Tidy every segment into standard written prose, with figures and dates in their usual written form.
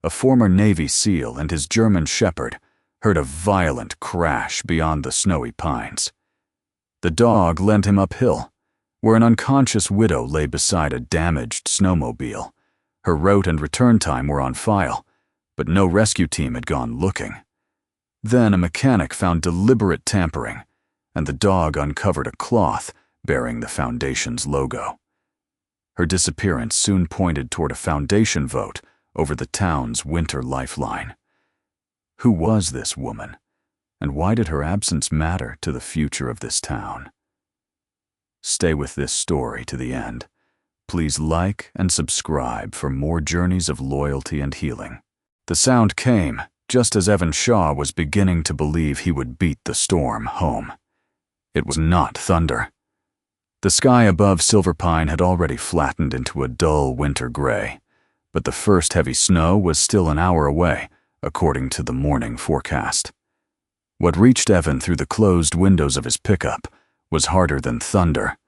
a former Navy SEAL and his German Shepherd, heard a violent crash beyond the snowy pines. The dog lent him uphill, where an unconscious widow lay beside a damaged snowmobile. Her route and return time were on file, but no rescue team had gone looking. Then a mechanic found deliberate tampering, and the dog uncovered a cloth bearing the Foundation's logo. Her disappearance soon pointed toward a Foundation vote over the town's winter lifeline. Who was this woman, and why did her absence matter to the future of this town? Stay with this story to the end. Please like and subscribe for more journeys of loyalty and healing. The sound came just as Evan Shaw was beginning to believe he would beat the storm home. It was not thunder. The sky above Silver Pine had already flattened into a dull winter gray, but the first heavy snow was still an hour away, according to the morning forecast. What reached Evan through the closed windows of his pickup was harder than thunder.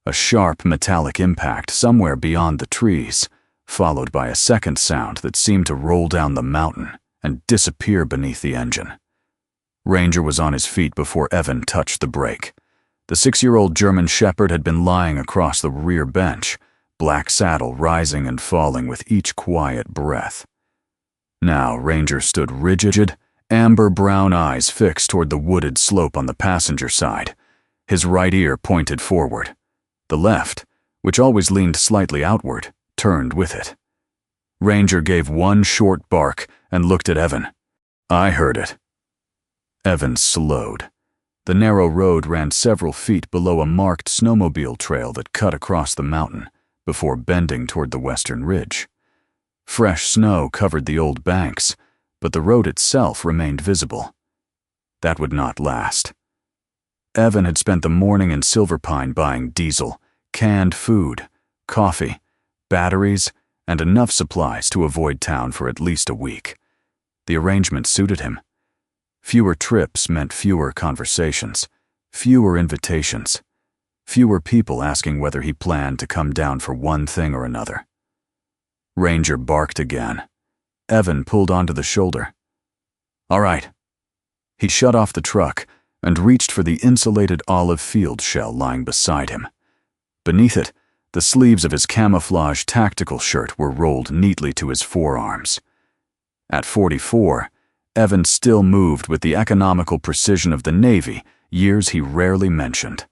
A sharp metallic impact somewhere beyond the trees, followed by a second sound that seemed to roll down the mountain and disappear beneath the engine. Ranger was on his feet before Evan touched the brake. The 6-year-old German Shepherd had been lying across the rear bench, black saddle rising and falling with each quiet breath. Now Ranger stood rigid, amber-brown eyes fixed toward the wooded slope on the passenger side, his right ear pointed forward. The left, which always leaned slightly outward, turned with it. Ranger gave one short bark and looked at Evan. "I heard it." Evan slowed. The narrow road ran several feet below a marked snowmobile trail that cut across the mountain before bending toward the western ridge. Fresh snow covered the old banks, but the road itself remained visible. That would not last. Evan had spent the morning in Silver Pine buying diesel, canned food, coffee, batteries, and enough supplies to avoid town for at least a week. The arrangement suited him. Fewer trips meant fewer conversations, fewer invitations, fewer people asking whether he planned to come down for one thing or another. Ranger barked again. Evan pulled onto the shoulder. "All right." He shut off the truck and reached for the insulated olive field shell lying beside him. Beneath it, the sleeves of his camouflage tactical shirt were rolled neatly to his forearms. At 44, Evan still moved with the economical precision of the Navy, years he rarely mentioned.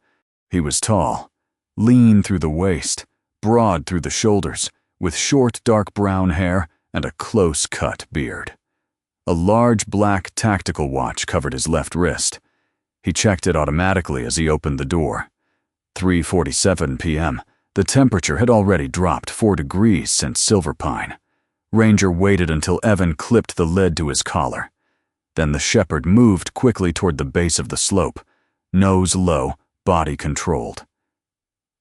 He was tall, lean through the waist, broad through the shoulders, with short dark brown hair and a close-cut beard. A large black tactical watch covered his left wrist. He checked it automatically as he opened the door. 3:47 p.m. The temperature had already dropped 4 degrees since Silver Pine. Ranger waited until Evan clipped the lid to his collar. Then the Shepherd moved quickly toward the base of the slope, nose low, body controlled.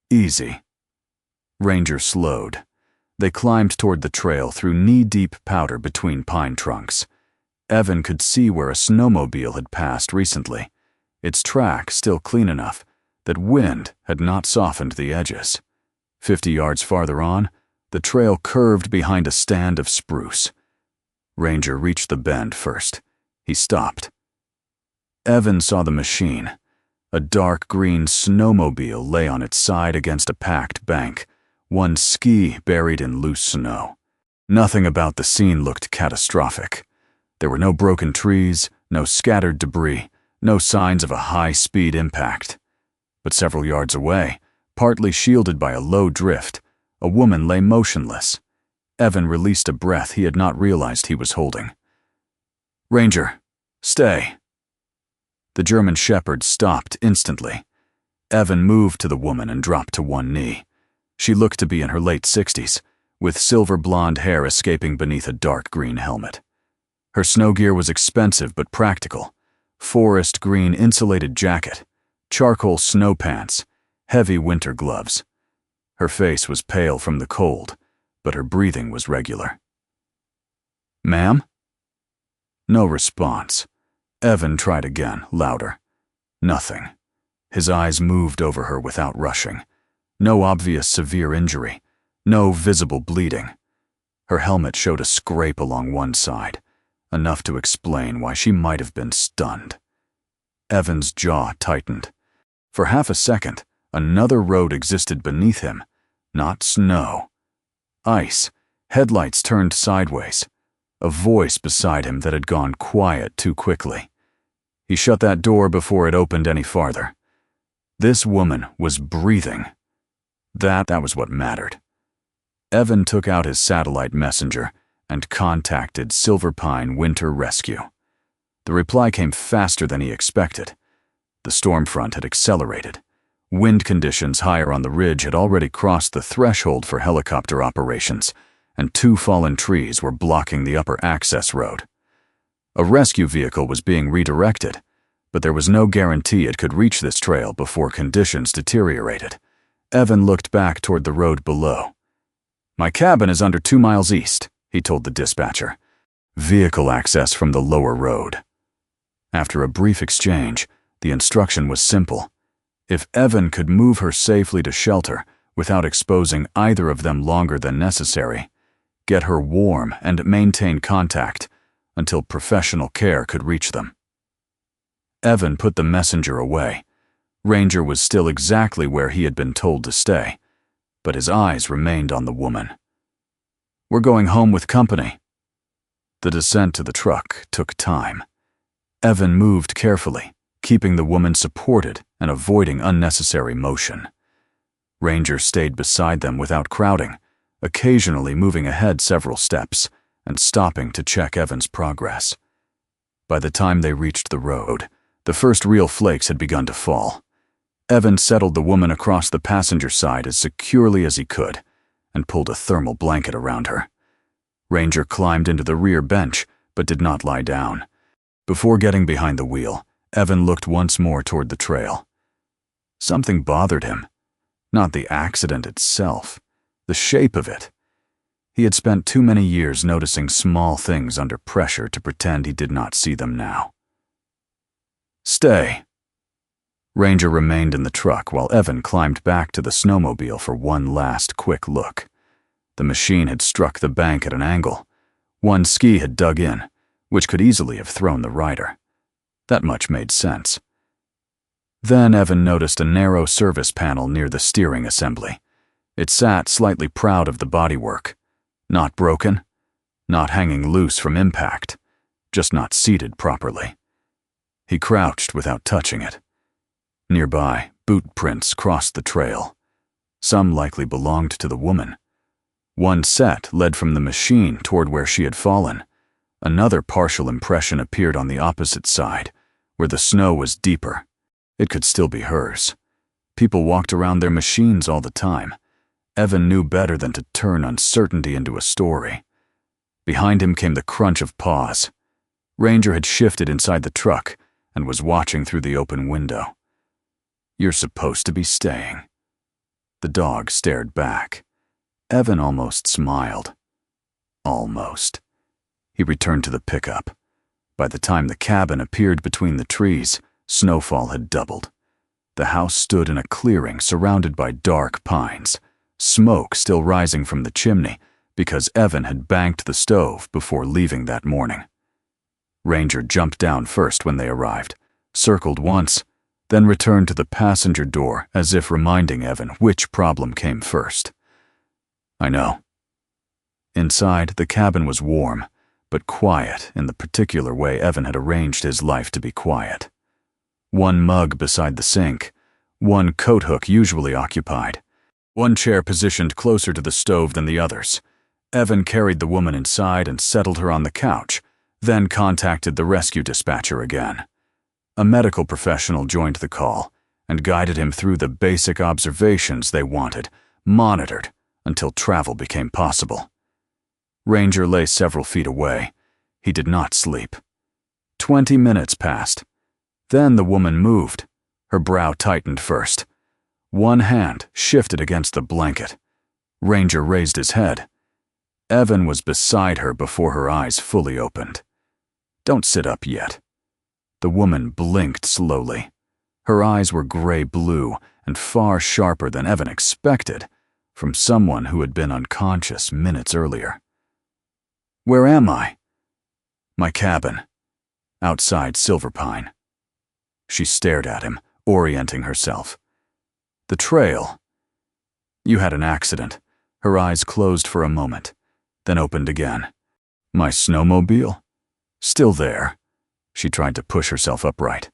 Easy. Ranger slowed. They climbed toward the trail through knee-deep powder between pine trunks. Evan could see where a snowmobile had passed recently, its track still clean enough that wind had not softened the edges. 50 yards farther on, the trail curved behind a stand of spruce. Ranger reached the bend first. He stopped. Evan saw the machine. A dark green snowmobile lay on its side against a packed bank, one ski buried in loose snow. Nothing about the scene looked catastrophic. There were no broken trees, no scattered debris, no signs of a high-speed impact. But several yards away, partly shielded by a low drift, a woman lay motionless. Evan released a breath he had not realized he was holding. "Ranger, stay." The German Shepherd stopped instantly. Evan moved to the woman and dropped to one knee. She looked to be in her late 60s, with silver blonde hair escaping beneath a dark green helmet. Her snow gear was expensive but practical. Forest green insulated jacket, charcoal snow pants, heavy winter gloves. Her face was pale from the cold, but her breathing was regular. "Ma'am?" No response. Evan tried again, louder. Nothing. His eyes moved over her without rushing. No obvious severe injury. No visible bleeding. Her helmet showed a scrape along one side, enough to explain why she might have been stunned. Evan's jaw tightened. For half a second, another road existed beneath him, not snow. Ice, headlights turned sideways, a voice beside him that had gone quiet too quickly. He shut that door before it opened any farther. This woman was breathing. That was what mattered. Evan took out his satellite messenger and contacted Silver Pine Winter Rescue. The reply came faster than he expected. The storm front had accelerated. Wind conditions higher on the ridge had already crossed the threshold for helicopter operations, and 2 fallen trees were blocking the upper access road. A rescue vehicle was being redirected, but there was no guarantee it could reach this trail before conditions deteriorated. Evan looked back toward the road below. "My cabin is under 2 miles east," he told the dispatcher. "Vehicle access from the lower road." After a brief exchange, the instruction was simple. If Evan could move her safely to shelter without exposing either of them longer than necessary, get her warm and maintain contact until professional care could reach them. Evan put the messenger away. Ranger was still exactly where he had been told to stay, but his eyes remained on the woman. "We're going home with company." The descent to the truck took time. Evan moved carefully, keeping the woman supported and avoiding unnecessary motion. Ranger stayed beside them without crowding, occasionally moving ahead several steps and stopping to check Evan's progress. By the time they reached the road, the first real flakes had begun to fall. Evan settled the woman across the passenger side as securely as he could and pulled a thermal blanket around her. Ranger climbed into the rear bench but did not lie down. Before getting behind the wheel, Evan looked once more toward the trail. Something bothered him. Not the accident itself, the shape of it. He had spent too many years noticing small things under pressure to pretend he did not see them now. "Stay." Ranger remained in the truck while Evan climbed back to the snowmobile for one last quick look. The machine had struck the bank at an angle. One ski had dug in, which could easily have thrown the rider. That much made sense. Then Evan noticed a narrow service panel near the steering assembly. It sat slightly proud of the bodywork. Not broken, not hanging loose from impact, just not seated properly. He crouched without touching it. Nearby, boot prints crossed the trail. Some likely belonged to the woman. One set led from the machine toward where she had fallen. Another partial impression appeared on the opposite side, where the snow was deeper. It could still be hers. People walked around their machines all the time. Evan knew better than to turn uncertainty into a story. Behind him came the crunch of paws. Ranger had shifted inside the truck and was watching through the open window. "You're supposed to be staying." The dog stared back. Evan almost smiled. Almost. He returned to the pickup. By the time the cabin appeared between the trees, snowfall had doubled. The house stood in a clearing surrounded by dark pines, smoke still rising from the chimney because Evan had banked the stove before leaving that morning. Ranger jumped down first when they arrived, circled once, then returned to the passenger door as if reminding Evan which problem came first. "I know." Inside, the cabin was warm, but quiet in the particular way Evan had arranged his life to be quiet. One mug beside the sink, one coat hook usually occupied, one chair positioned closer to the stove than the others. Evan carried the woman inside and settled her on the couch, then contacted the rescue dispatcher again. A medical professional joined the call and guided him through the basic observations they wanted, monitored, until travel became possible. Ranger lay several feet away. He did not sleep. 20 minutes passed. Then the woman moved. Her brow tightened first. One hand shifted against the blanket. Ranger raised his head. Evan was beside her before her eyes fully opened. "Don't sit up yet." The woman blinked slowly. Her eyes were gray-blue and far sharper than Evan expected from someone who had been unconscious minutes earlier. Where am I? My cabin. Outside Silver Pine. She stared at him, orienting herself. The trail. You had an accident. Her eyes closed for a moment, then opened again. My snowmobile? Still there. She tried to push herself upright.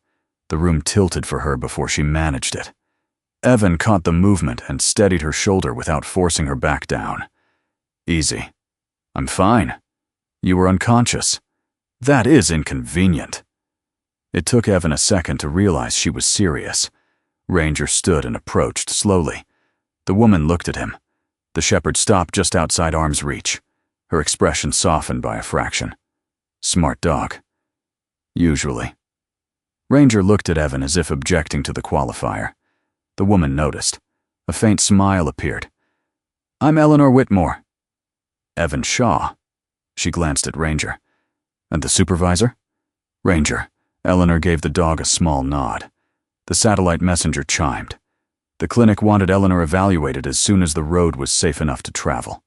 The room tilted for her before she managed it. Evan caught the movement and steadied her shoulder without forcing her back down. Easy. I'm fine. You were unconscious. That is inconvenient. It took Evan a second to realize she was serious. Ranger stood and approached slowly. The woman looked at him. The shepherd stopped just outside arm's reach. Her expression softened by a fraction. Smart dog. Usually. Ranger looked at Evan as if objecting to the qualifier. The woman noticed. A faint smile appeared. I'm Eleanor Whitmore. Evan Shaw. She glanced at Ranger. And the supervisor? Ranger. Eleanor gave the dog a small nod. The satellite messenger chimed. The clinic wanted Eleanor evaluated as soon as the road was safe enough to travel.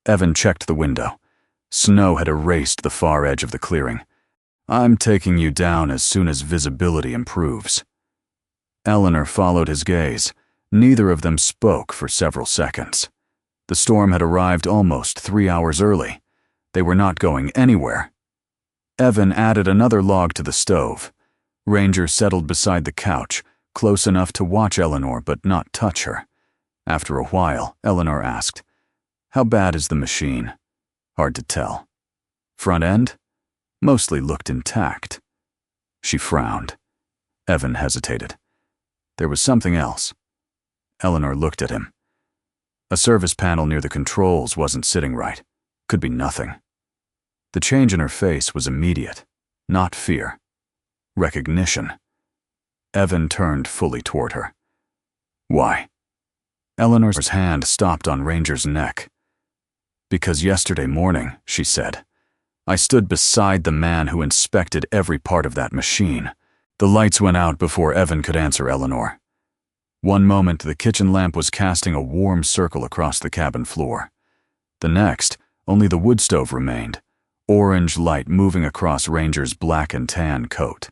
Evan checked the window. Snow had erased the far edge of the clearing. I'm taking you down as soon as visibility improves. Eleanor followed his gaze. Neither of them spoke for several seconds. The storm had arrived almost 3 hours early. They were not going anywhere. Evan added another log to the stove. Ranger settled beside the couch, close enough to watch Eleanor but not touch her. After a while, Eleanor asked, How bad is the machine? Hard to tell. Front end? Mostly looked intact. She frowned. Evan hesitated. There was something else. Eleanor looked at him. A service panel near the controls wasn't sitting right. Could be nothing. The change in her face was immediate, not fear. Recognition. Evan turned fully toward her. Why? Eleanor's hand stopped on Ranger's neck. Because yesterday morning, she said, I stood beside the man who inspected every part of that machine. The lights went out before Evan could answer Eleanor. One moment, the kitchen lamp was casting a warm circle across the cabin floor. The next, only the wood stove remained, orange light moving across Ranger's black and tan coat.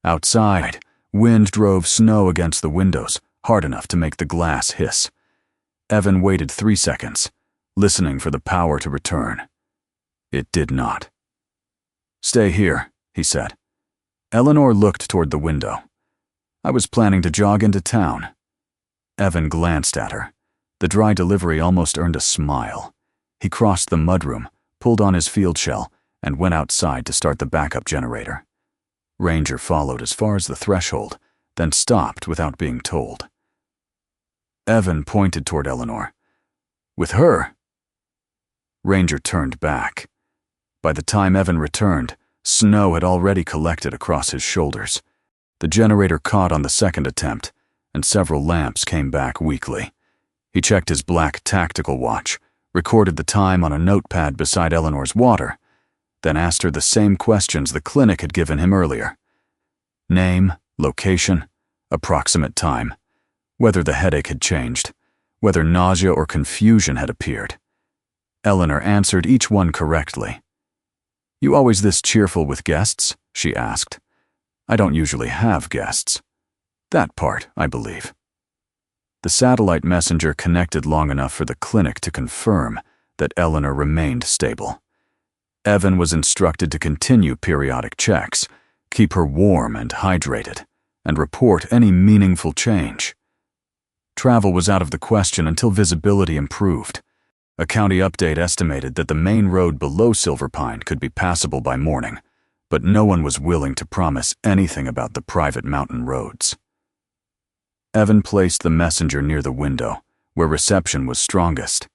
Outside, wind drove snow against the windows, hard enough to make the glass hiss. Evan waited 3 seconds, listening for the power to return. It did not. Stay here, he said. Eleanor looked toward the window. I was planning to jog into town. Evan glanced at her. The dry delivery almost earned a smile. He crossed the mudroom, pulled on his field shell, and went outside to start the backup generator. Ranger followed as far as the threshold, then stopped without being told. Evan pointed toward Eleanor. With her? Ranger turned back. By the time Evan returned, snow had already collected across his shoulders. The generator caught on the second attempt, and several lamps came back weakly. He checked his black tactical watch, recorded the time on a notepad beside Eleanor's water, then asked her the same questions the clinic had given him earlier. Name, location, approximate time, whether the headache had changed, whether nausea or confusion had appeared. Eleanor answered each one correctly. You always this cheerful with guests? She asked. I don't usually have guests. That part, I believe. The satellite messenger connected long enough for the clinic to confirm that Eleanor remained stable. Evan was instructed to continue periodic checks, keep her warm and hydrated, and report any meaningful change. Travel was out of the question until visibility improved. A county update estimated that the main road below Silver Pine could be passable by morning, but no one was willing to promise anything about the private mountain roads. Evan placed the messenger near the window, where reception was strongest.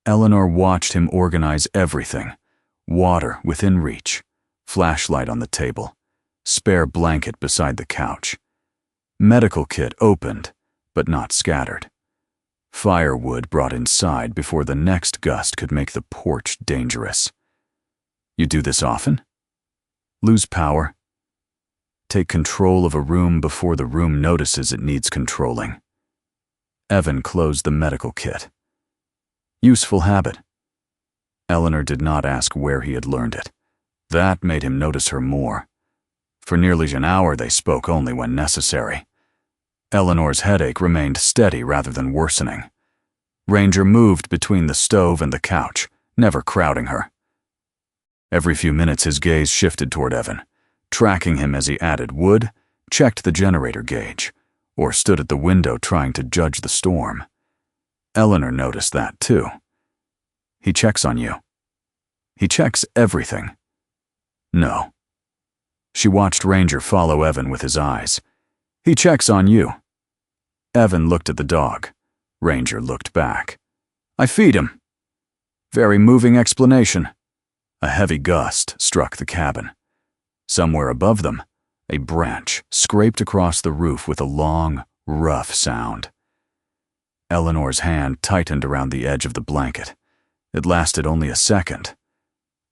Eleanor watched him organize everything: water within reach, flashlight on the table, spare blanket beside the couch. Medical kit opened, but not scattered. Firewood brought inside before the next gust could make the porch dangerous. You do this often? Lose power? Take control of a room before the room notices it needs controlling. Evan closed the medical kit. Useful habit. Eleanor did not ask where he had learned it. That made him notice her more. For nearly an hour they spoke only when necessary. Eleanor's headache remained steady rather than worsening. Ranger moved between the stove and the couch, never crowding her. Every few minutes his gaze shifted toward Evan, tracking him as he added wood, checked the generator gauge, or stood at the window trying to judge the storm. Eleanor noticed that too. He checks on you. He checks everything. No. She watched Ranger follow Evan with his eyes. He checks on you. Evan looked at the dog. Ranger looked back. I feed him. Very moving explanation. A heavy gust struck the cabin. Somewhere above them, a branch scraped across the roof with a long, rough sound. Eleanor's hand tightened around the edge of the blanket. It lasted only a second.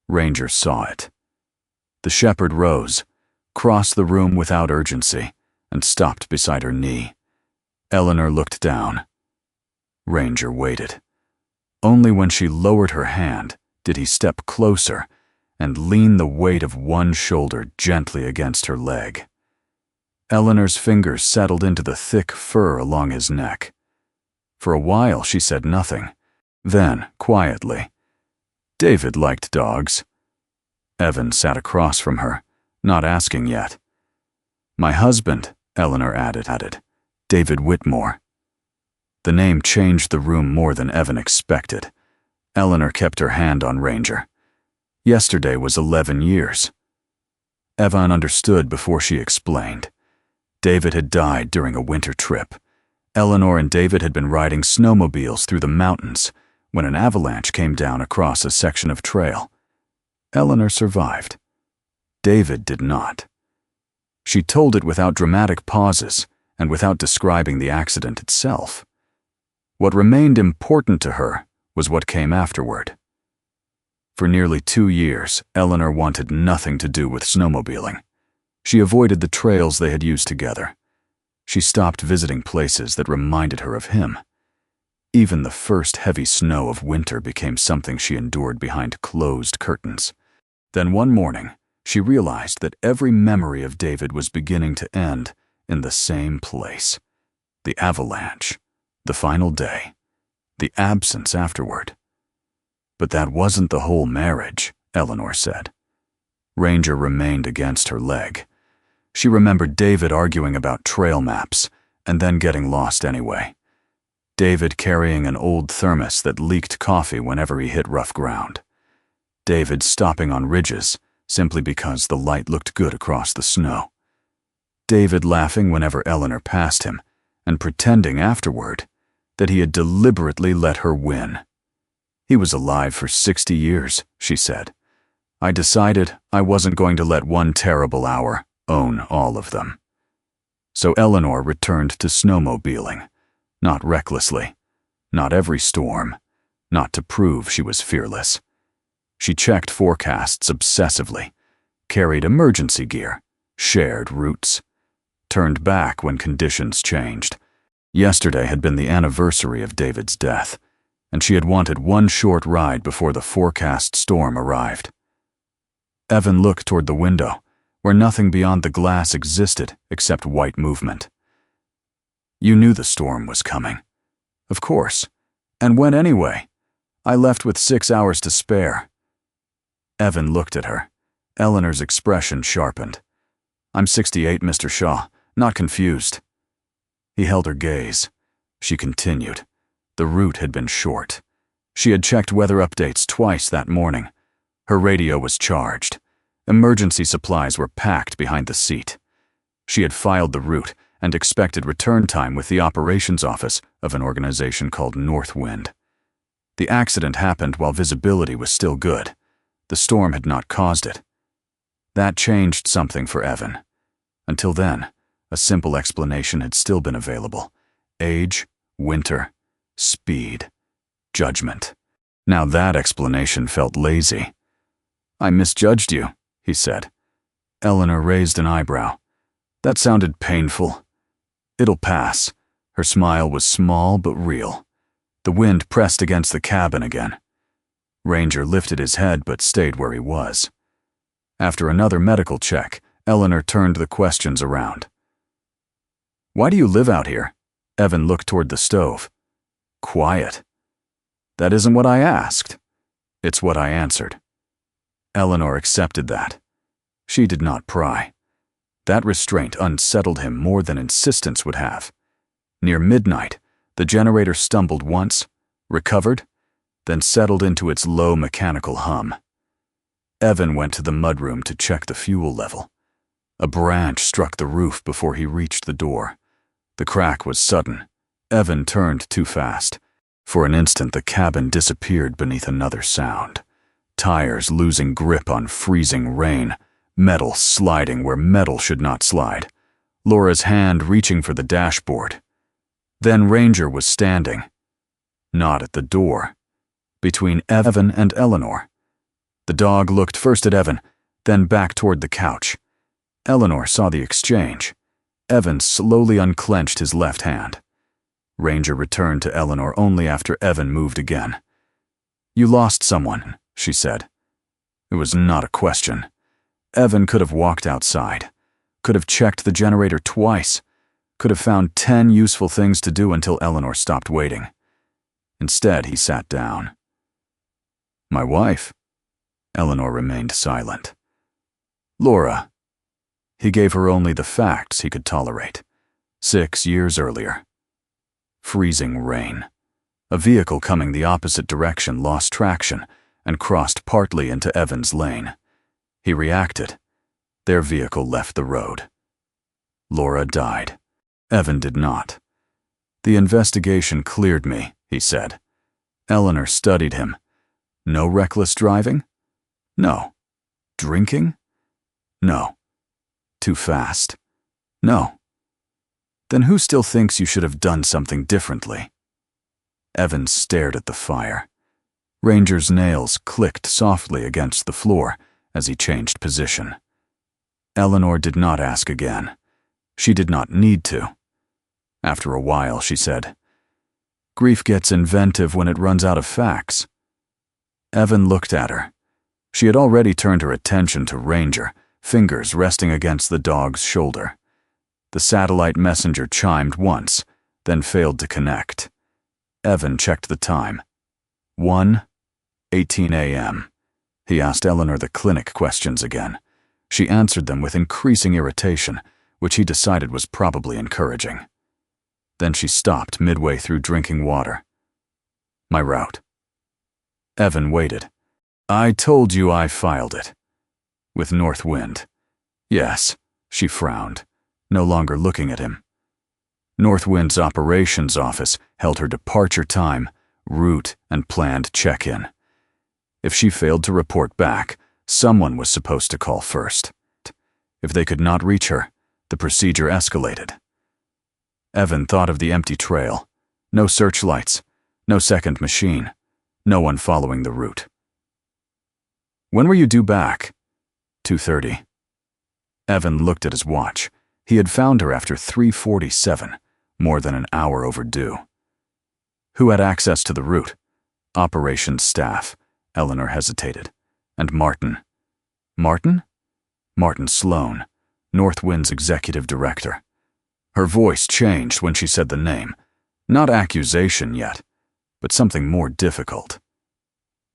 Ranger saw it. The shepherd rose, crossed the room without urgency, and stopped beside her knee. Eleanor looked down. Ranger waited. Only when she lowered her hand did he step closer and lean the weight of one shoulder gently against her leg. Eleanor's fingers settled into the thick fur along his neck. For a while she said nothing. Then, quietly, David liked dogs. Evan sat across from her, not asking yet. My husband, Eleanor added, David Whitmore. The name changed the room more than Evan expected. Eleanor kept her hand on Ranger. Yesterday was 11 years. Evan understood before she explained. David had died during a winter trip. Eleanor and David had been riding snowmobiles through the mountains when an avalanche came down across a section of trail. Eleanor survived. David did not. She told it without dramatic pauses and without describing the accident itself. What remained important to her was what came afterward. For nearly 2 years, Eleanor wanted nothing to do with snowmobiling. She avoided the trails they had used together. She stopped visiting places that reminded her of him. Even the first heavy snow of winter became something she endured behind closed curtains. Then one morning, she realized that every memory of David was beginning to end in the same place. The avalanche, the final day, the absence afterward. But that wasn't the whole marriage, Eleanor said. Ranger remained against her leg. She remembered David arguing about trail maps and then getting lost anyway. David carrying an old thermos that leaked coffee whenever he hit rough ground. David stopping on ridges simply because the light looked good across the snow. David laughing whenever Eleanor passed him and pretending afterward that he had deliberately let her win. He was alive for 60 years, she said. I decided I wasn't going to let one terrible hour own all of them. So Eleanor returned to snowmobiling, not recklessly, not every storm, not to prove she was fearless. She checked forecasts obsessively, carried emergency gear, shared routes, turned back when conditions changed. Yesterday had been the anniversary of David's death, and she had wanted one short ride before the forecast storm arrived. Evan looked toward the window, where nothing beyond the glass existed except white movement. You knew the storm was coming. Of course. And when anyway? I left with 6 hours to spare. Evan looked at her. Eleanor's expression sharpened. I'm 68, Mr. Shaw, not confused. He held her gaze. She continued. The route had been short. She had checked weather updates twice that morning. Her radio was charged. Emergency supplies were packed behind the seat. She had filed the route and expected return time with the operations office of an organization called Northwind. The accident happened while visibility was still good. The storm had not caused it. That changed something for Evan. Until then, a simple explanation had still been available. Age, winter, speed, judgment. Now that explanation felt lazy. I misjudged you, he said. Eleanor raised an eyebrow. That sounded painful. It'll pass. Her smile was small but real. The wind pressed against the cabin again. Ranger lifted his head but stayed where he was. After another medical check, Eleanor turned the questions around. "Why do you live out here?" Evan looked toward the stove. "Quiet." "That isn't what I asked." "It's what I answered." Eleanor accepted that. She did not pry. That restraint unsettled him more than insistence would have. Near midnight, the generator stumbled once, recovered, then settled into its low mechanical hum. Evan went to the mudroom to check the fuel level. A branch struck the roof before he reached the door. The crack was sudden. Evan turned too fast. For an instant, the cabin disappeared beneath another sound. Tires losing grip on freezing rain, metal sliding where metal should not slide, Laura's hand reaching for the dashboard. Then Ranger was standing. Not at the door. Between Evan and Eleanor. The dog looked first at Evan, then back toward the couch. Eleanor saw the exchange. Evan slowly unclenched his left hand. Ranger returned to Eleanor only after Evan moved again. "You lost someone," she said. It was not a question. Evan could have walked outside, could have checked the generator twice, could have found 10 useful things to do until Eleanor stopped waiting. Instead, he sat down. "My wife." Eleanor remained silent. "Laura." He gave her only the facts he could tolerate. 6 years earlier. Freezing rain. A vehicle coming the opposite direction lost traction and crossed partly into Evan's lane. He reacted. Their vehicle left the road. Laura died. Evan did not. "The investigation cleared me," he said. Eleanor studied him. "No reckless driving?" "No." "Drinking?" "No." "Too fast?" "No." "Then who still thinks you should have done something differently?" Evan stared at the fire. Ranger's nails clicked softly against the floor as he changed position. Eleanor did not ask again. She did not need to. After a while, she said, "Grief gets inventive when it runs out of facts." Evan looked at her. She had already turned her attention to Ranger, fingers resting against the dog's shoulder. The satellite messenger chimed once, then failed to connect. Evan checked the time. 1:18 a.m. He asked Eleanor the clinic questions again. She answered them with increasing irritation, which he decided was probably encouraging. Then she stopped midway through drinking water. "My route." Evan waited. "I told you I filed it." "With North Wind." "Yes," she frowned, no longer looking at him. North Wind's operations office held her departure time, route, and planned check-in. If she failed to report back, someone was supposed to call first. If they could not reach her, the procedure escalated. Evan thought of the empty trail. No searchlights, no second machine, no one following the route. "When were you due back?" 2:30. Evan looked at his watch. He had found her after 3:47, more than an hour overdue. "Who had access to the route?" "Operations staff." Eleanor hesitated. "And Martin." "Martin?" "Martin Sloan, North Wind's executive director." Her voice changed when she said the name. Not accusation yet, but something more difficult.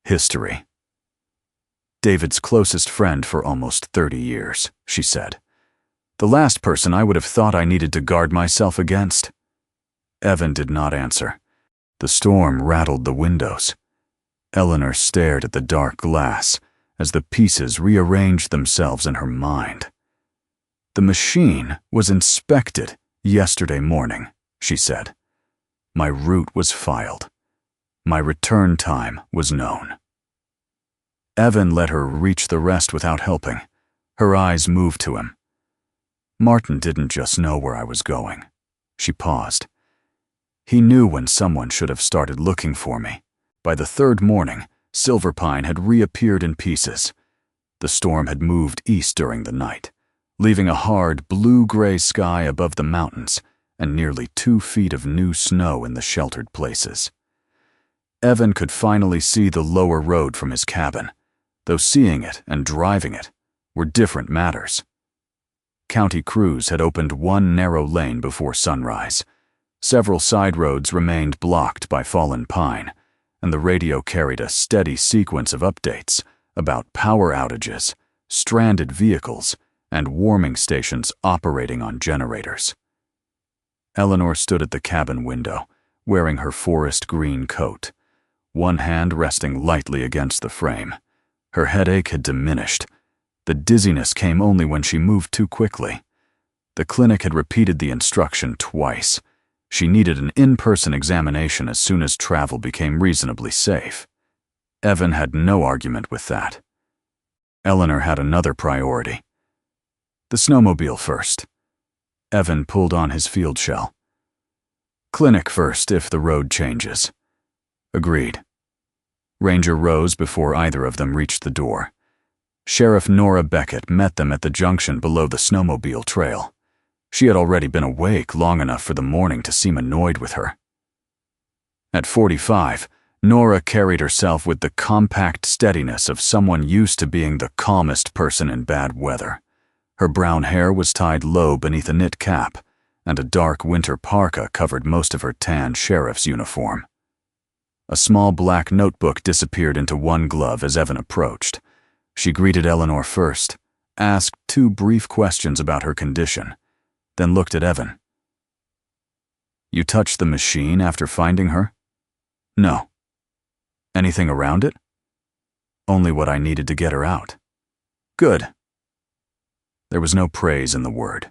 "History." "David's closest friend for almost 30 years, she said. "The last person I would have thought I needed to guard myself against." Evan did not answer. The storm rattled the windows. Eleanor stared at the dark glass as the pieces rearranged themselves in her mind. "The machine was inspected yesterday morning," she said. "My route was filed. My return time was known." Evan let her reach the rest without helping. Her eyes moved to him. "Martin didn't just know where I was going." She paused. "He knew when someone should have started looking for me." By the third morning, Silverpine had reappeared in pieces. The storm had moved east during the night, leaving a hard blue-gray sky above the mountains and nearly 2 feet of new snow in the sheltered places. Evan could finally see the lower road from his cabin, though seeing it and driving it were different matters. County crews had opened one narrow lane before sunrise. Several side roads remained blocked by fallen pine, and the radio carried a steady sequence of updates about power outages, stranded vehicles, and warming stations operating on generators. Eleanor stood at the cabin window, wearing her forest green coat, one hand resting lightly against the frame. Her headache had diminished. The dizziness came only when she moved too quickly. The clinic had repeated the instruction twice. She needed an in-person examination as soon as travel became reasonably safe. Evan had no argument with that. Eleanor had another priority. The snowmobile first. Evan pulled on his field shell. Clinic first if the road changes. Agreed. Ranger rose before either of them reached the door. Sheriff Nora Beckett met them at the junction below the snowmobile trail. She had already been awake long enough for the morning to seem annoyed with her. At 45, Nora carried herself with the compact steadiness of someone used to being the calmest person in bad weather. Her brown hair was tied low beneath a knit cap, and a dark winter parka covered most of her tan sheriff's uniform. A small black notebook disappeared into one glove as Evan approached. She greeted Eleanor first, asked 2 brief questions about her condition, then looked at Evan. You touched the machine after finding her? No. Anything around it? Only what I needed to get her out. Good. There was no praise in the word.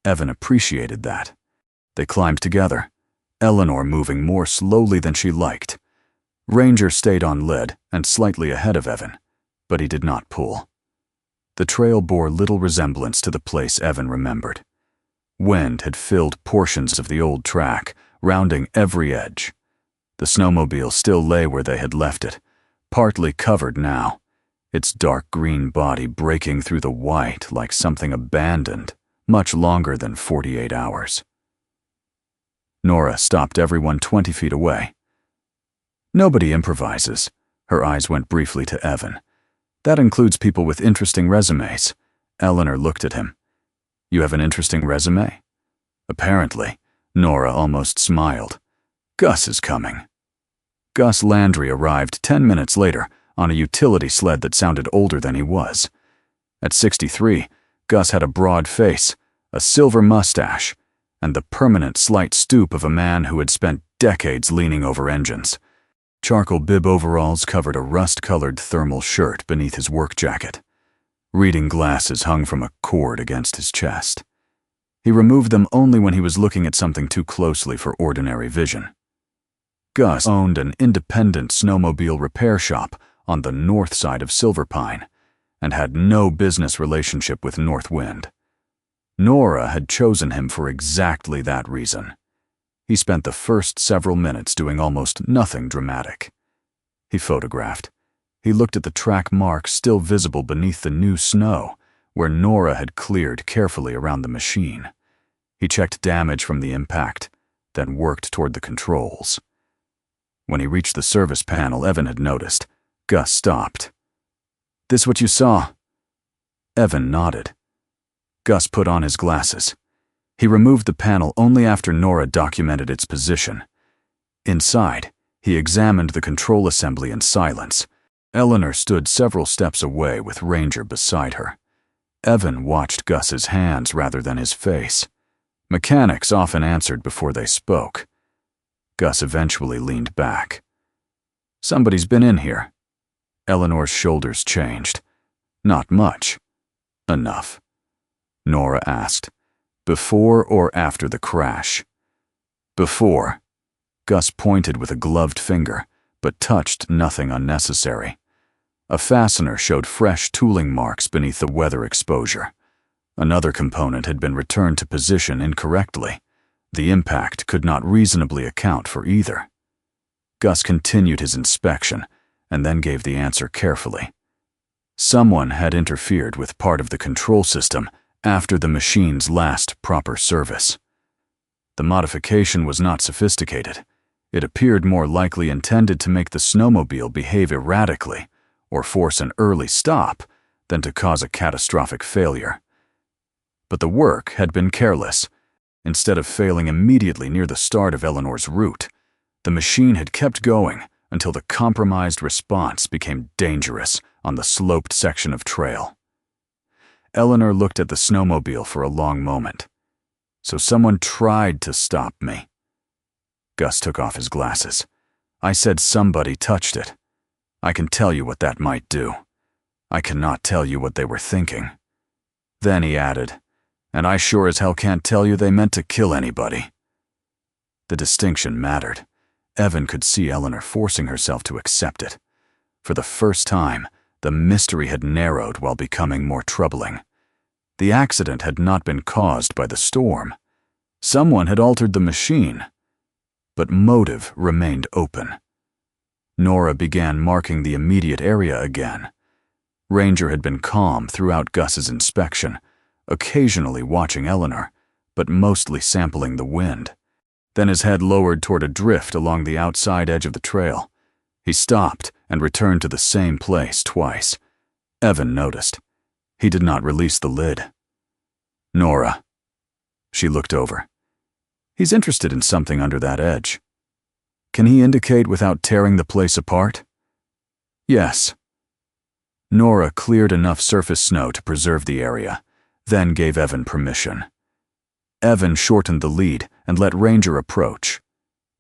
Evan appreciated that. They climbed together, Eleanor moving more slowly than she liked. Ranger stayed on lead and slightly ahead of Evan, but he did not pull. The trail bore little resemblance to the place Evan remembered. Wind had filled portions of the old track, rounding every edge. The snowmobile still lay where they had left it, partly covered now, its dark green body breaking through the white like something abandoned much longer than 48 hours. Nora stopped everyone 20 feet away. Nobody improvises. Her eyes went briefly to Evan. That includes people with interesting resumes. Eleanor looked at him. You have an interesting resume? Apparently. Nora almost smiled. Gus is coming. Gus Landry arrived 10 minutes later on a utility sled that sounded older than he was. At 63, Gus had a broad face, a silver mustache, and the permanent slight stoop of a man who had spent decades leaning over engines. Charcoal bib overalls covered a rust-colored thermal shirt beneath his work jacket. Reading glasses hung from a cord against his chest. He removed them only when he was looking at something too closely for ordinary vision. Gus owned an independent snowmobile repair shop on the north side of Silver Pine and had no business relationship with Northwind. Nora had chosen him for exactly that reason. He spent the first several minutes doing almost nothing dramatic. He photographed. He looked at the track marks still visible beneath the new snow, where Nora had cleared carefully around the machine. He checked damage from the impact, then worked toward the controls. When he reached the service panel Evan had noticed, Gus stopped. This what you saw? Evan nodded. Gus put on his glasses. He removed the panel only after Nora documented its position. Inside, he examined the control assembly in silence. Eleanor stood several steps away with Ranger beside her. Evan watched Gus's hands rather than his face. Mechanics often answered before they spoke. Gus eventually leaned back. Somebody's been in here. Eleanor's shoulders changed. Not much. Enough. Nora asked. Before or after the crash? Before. Gus pointed with a gloved finger, but touched nothing unnecessary. A fastener showed fresh tooling marks beneath the weather exposure. Another component had been returned to position incorrectly. The impact could not reasonably account for either. Gus continued his inspection, and then gave the answer carefully. Someone had interfered with part of the control system after the machine's last proper service. The modification was not sophisticated. It appeared more likely intended to make the snowmobile behave erratically or force an early stop than to cause a catastrophic failure. But the work had been careless. Instead of failing immediately near the start of Eleanor's route, the machine had kept going until the compromised response became dangerous on the sloped section of trail. Eleanor looked at the snowmobile for a long moment. So someone tried to stop me. Gus took off his glasses. I said somebody touched it. I can tell you what that might do. I cannot tell you what they were thinking. Then he added, and I sure as hell can't tell you they meant to kill anybody. The distinction mattered. Evan could see Eleanor forcing herself to accept it. For the first time, the mystery had narrowed while becoming more troubling. The accident had not been caused by the storm. Someone had altered the machine. But motive remained open. Nora began marking the immediate area again. Ranger had been calm throughout Gus's inspection, occasionally watching Eleanor, but mostly sampling the wind. Then his head lowered toward a drift along the outside edge of the trail. He stopped and returned to the same place twice. Evan noticed. He did not release the lid. Nora. She looked over. He's interested in something under that edge. Can he indicate without tearing the place apart? Yes. Nora cleared enough surface snow to preserve the area, then gave Evan permission. Evan shortened the lead and let Ranger approach.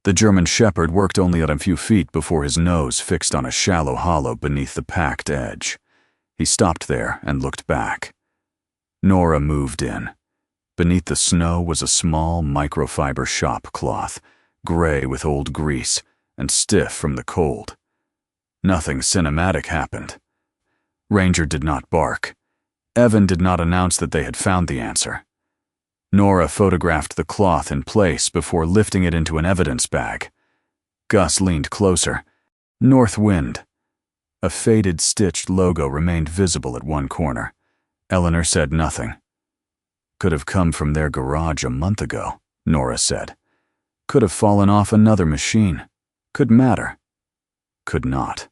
The German Shepherd worked only at a few feet before his nose fixed on a shallow hollow beneath the packed edge. He stopped there and looked back. Nora moved in. Beneath the snow was a small microfiber shop cloth, gray with old grease and stiff from the cold. Nothing cinematic happened. Ranger did not bark. Evan did not announce that they had found the answer. Nora photographed the cloth in place before lifting it into an evidence bag. Gus leaned closer. North Wind. A faded stitched logo remained visible at one corner. Eleanor said nothing. Could have come from their garage a month ago, Nora said. Could have fallen off another machine. Could matter. Could not.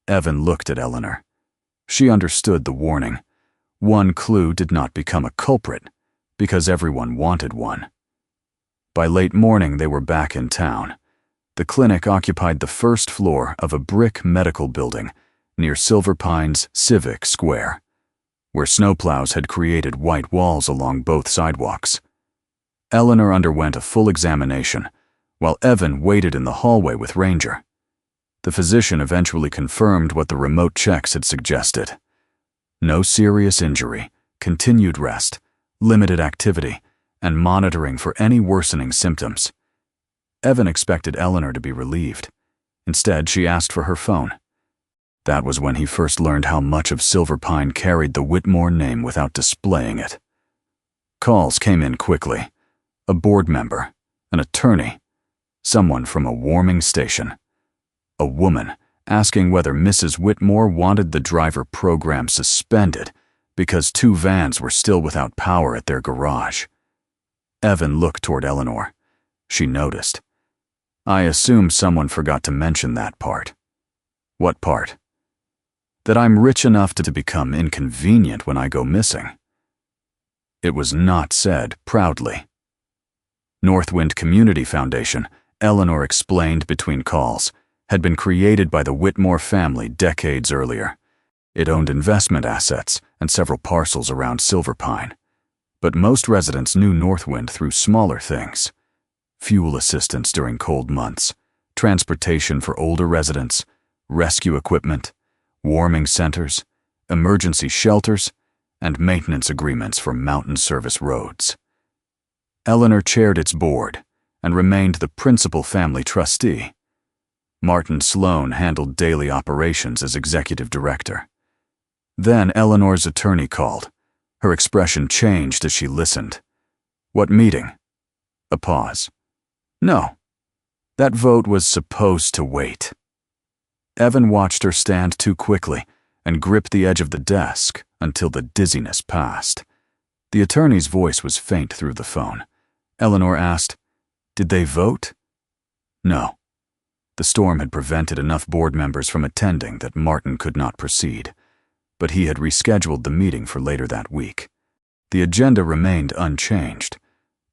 Evan looked at Eleanor. She understood the warning. One clue did not become a culprit, because everyone wanted one. By late morning, they were back in town. The clinic occupied the first floor of a brick medical building near Silver Pines Civic Square, where snowplows had created white walls along both sidewalks. Eleanor underwent a full examination, while Evan waited in the hallway with Ranger. The physician eventually confirmed what the remote checks had suggested. No serious injury, continued rest, limited activity, and monitoring for any worsening symptoms. Evan expected Eleanor to be relieved. Instead, she asked for her phone. That was when he first learned how much of Silver Pine carried the Whitmore name without displaying it. Calls came in quickly. A board member, an attorney, someone from a warming station. A woman asking whether Mrs. Whitmore wanted the driver program suspended because 2 vans were still without power at their garage. Evan looked toward Eleanor. She noticed. I assume someone forgot to mention that part. What part? That I'm rich enough to become inconvenient when I go missing. It was not said proudly. Northwind Community Foundation, Eleanor explained between calls, had been created by the Whitmore family decades earlier. It owned investment assets and several parcels around Silver Pine. But most residents knew Northwind through smaller things. Fuel assistance during cold months, transportation for older residents, rescue equipment, warming centers, emergency shelters, and maintenance agreements for mountain service roads. Eleanor chaired its board and remained the principal family trustee. Martin Sloan handled daily operations as executive director. Then Eleanor's attorney called. Her expression changed as she listened. What meeting? A pause. No. That vote was supposed to wait. Evan watched her stand too quickly and grip the edge of the desk until the dizziness passed. The attorney's voice was faint through the phone. Eleanor asked, Did they vote? No. The storm had prevented enough board members from attending that Martin could not proceed, but he had rescheduled the meeting for later that week. The agenda remained unchanged.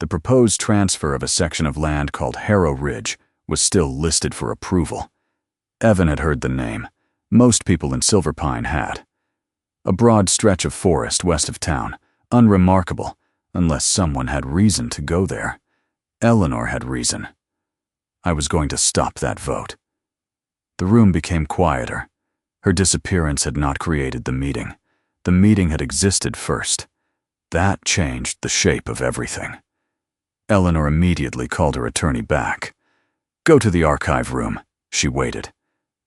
The proposed transfer of a section of land called Harrow Ridge was still listed for approval. Evan had heard the name. Most people in Silverpine had. A broad stretch of forest west of town, unremarkable, unless someone had reason to go there. Eleanor had reason. I was going to stop that vote. The room became quieter. Her disappearance had not created the meeting. The meeting had existed first. That changed the shape of everything. Eleanor immediately called her attorney back. Go to the archive room, she waited.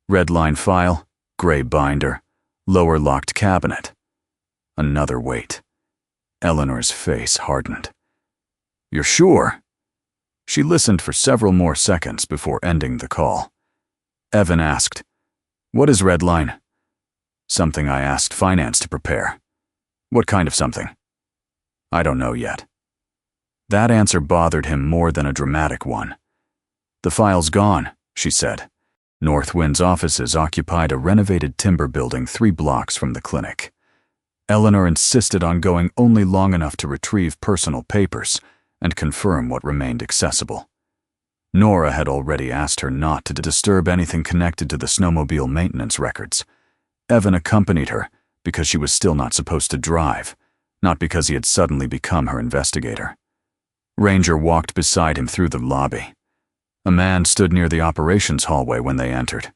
Red line file, gray binder, lower locked cabinet. Another wait. Eleanor's face hardened. You're sure? She listened for several more seconds before ending the call. Evan asked, What is red line? Something I asked finance to prepare. What kind of something? I don't know yet. That answer bothered him more than a dramatic one. The file's gone, she said. Northwind's offices occupied a renovated timber building 3 blocks from the clinic. Eleanor insisted on going only long enough to retrieve personal papers and confirm what remained accessible. Nora had already asked her not to disturb anything connected to the snowmobile maintenance records. Evan accompanied her because she was still not supposed to drive, not because he had suddenly become her investigator. Ranger walked beside him through the lobby. A man stood near the operations hallway when they entered.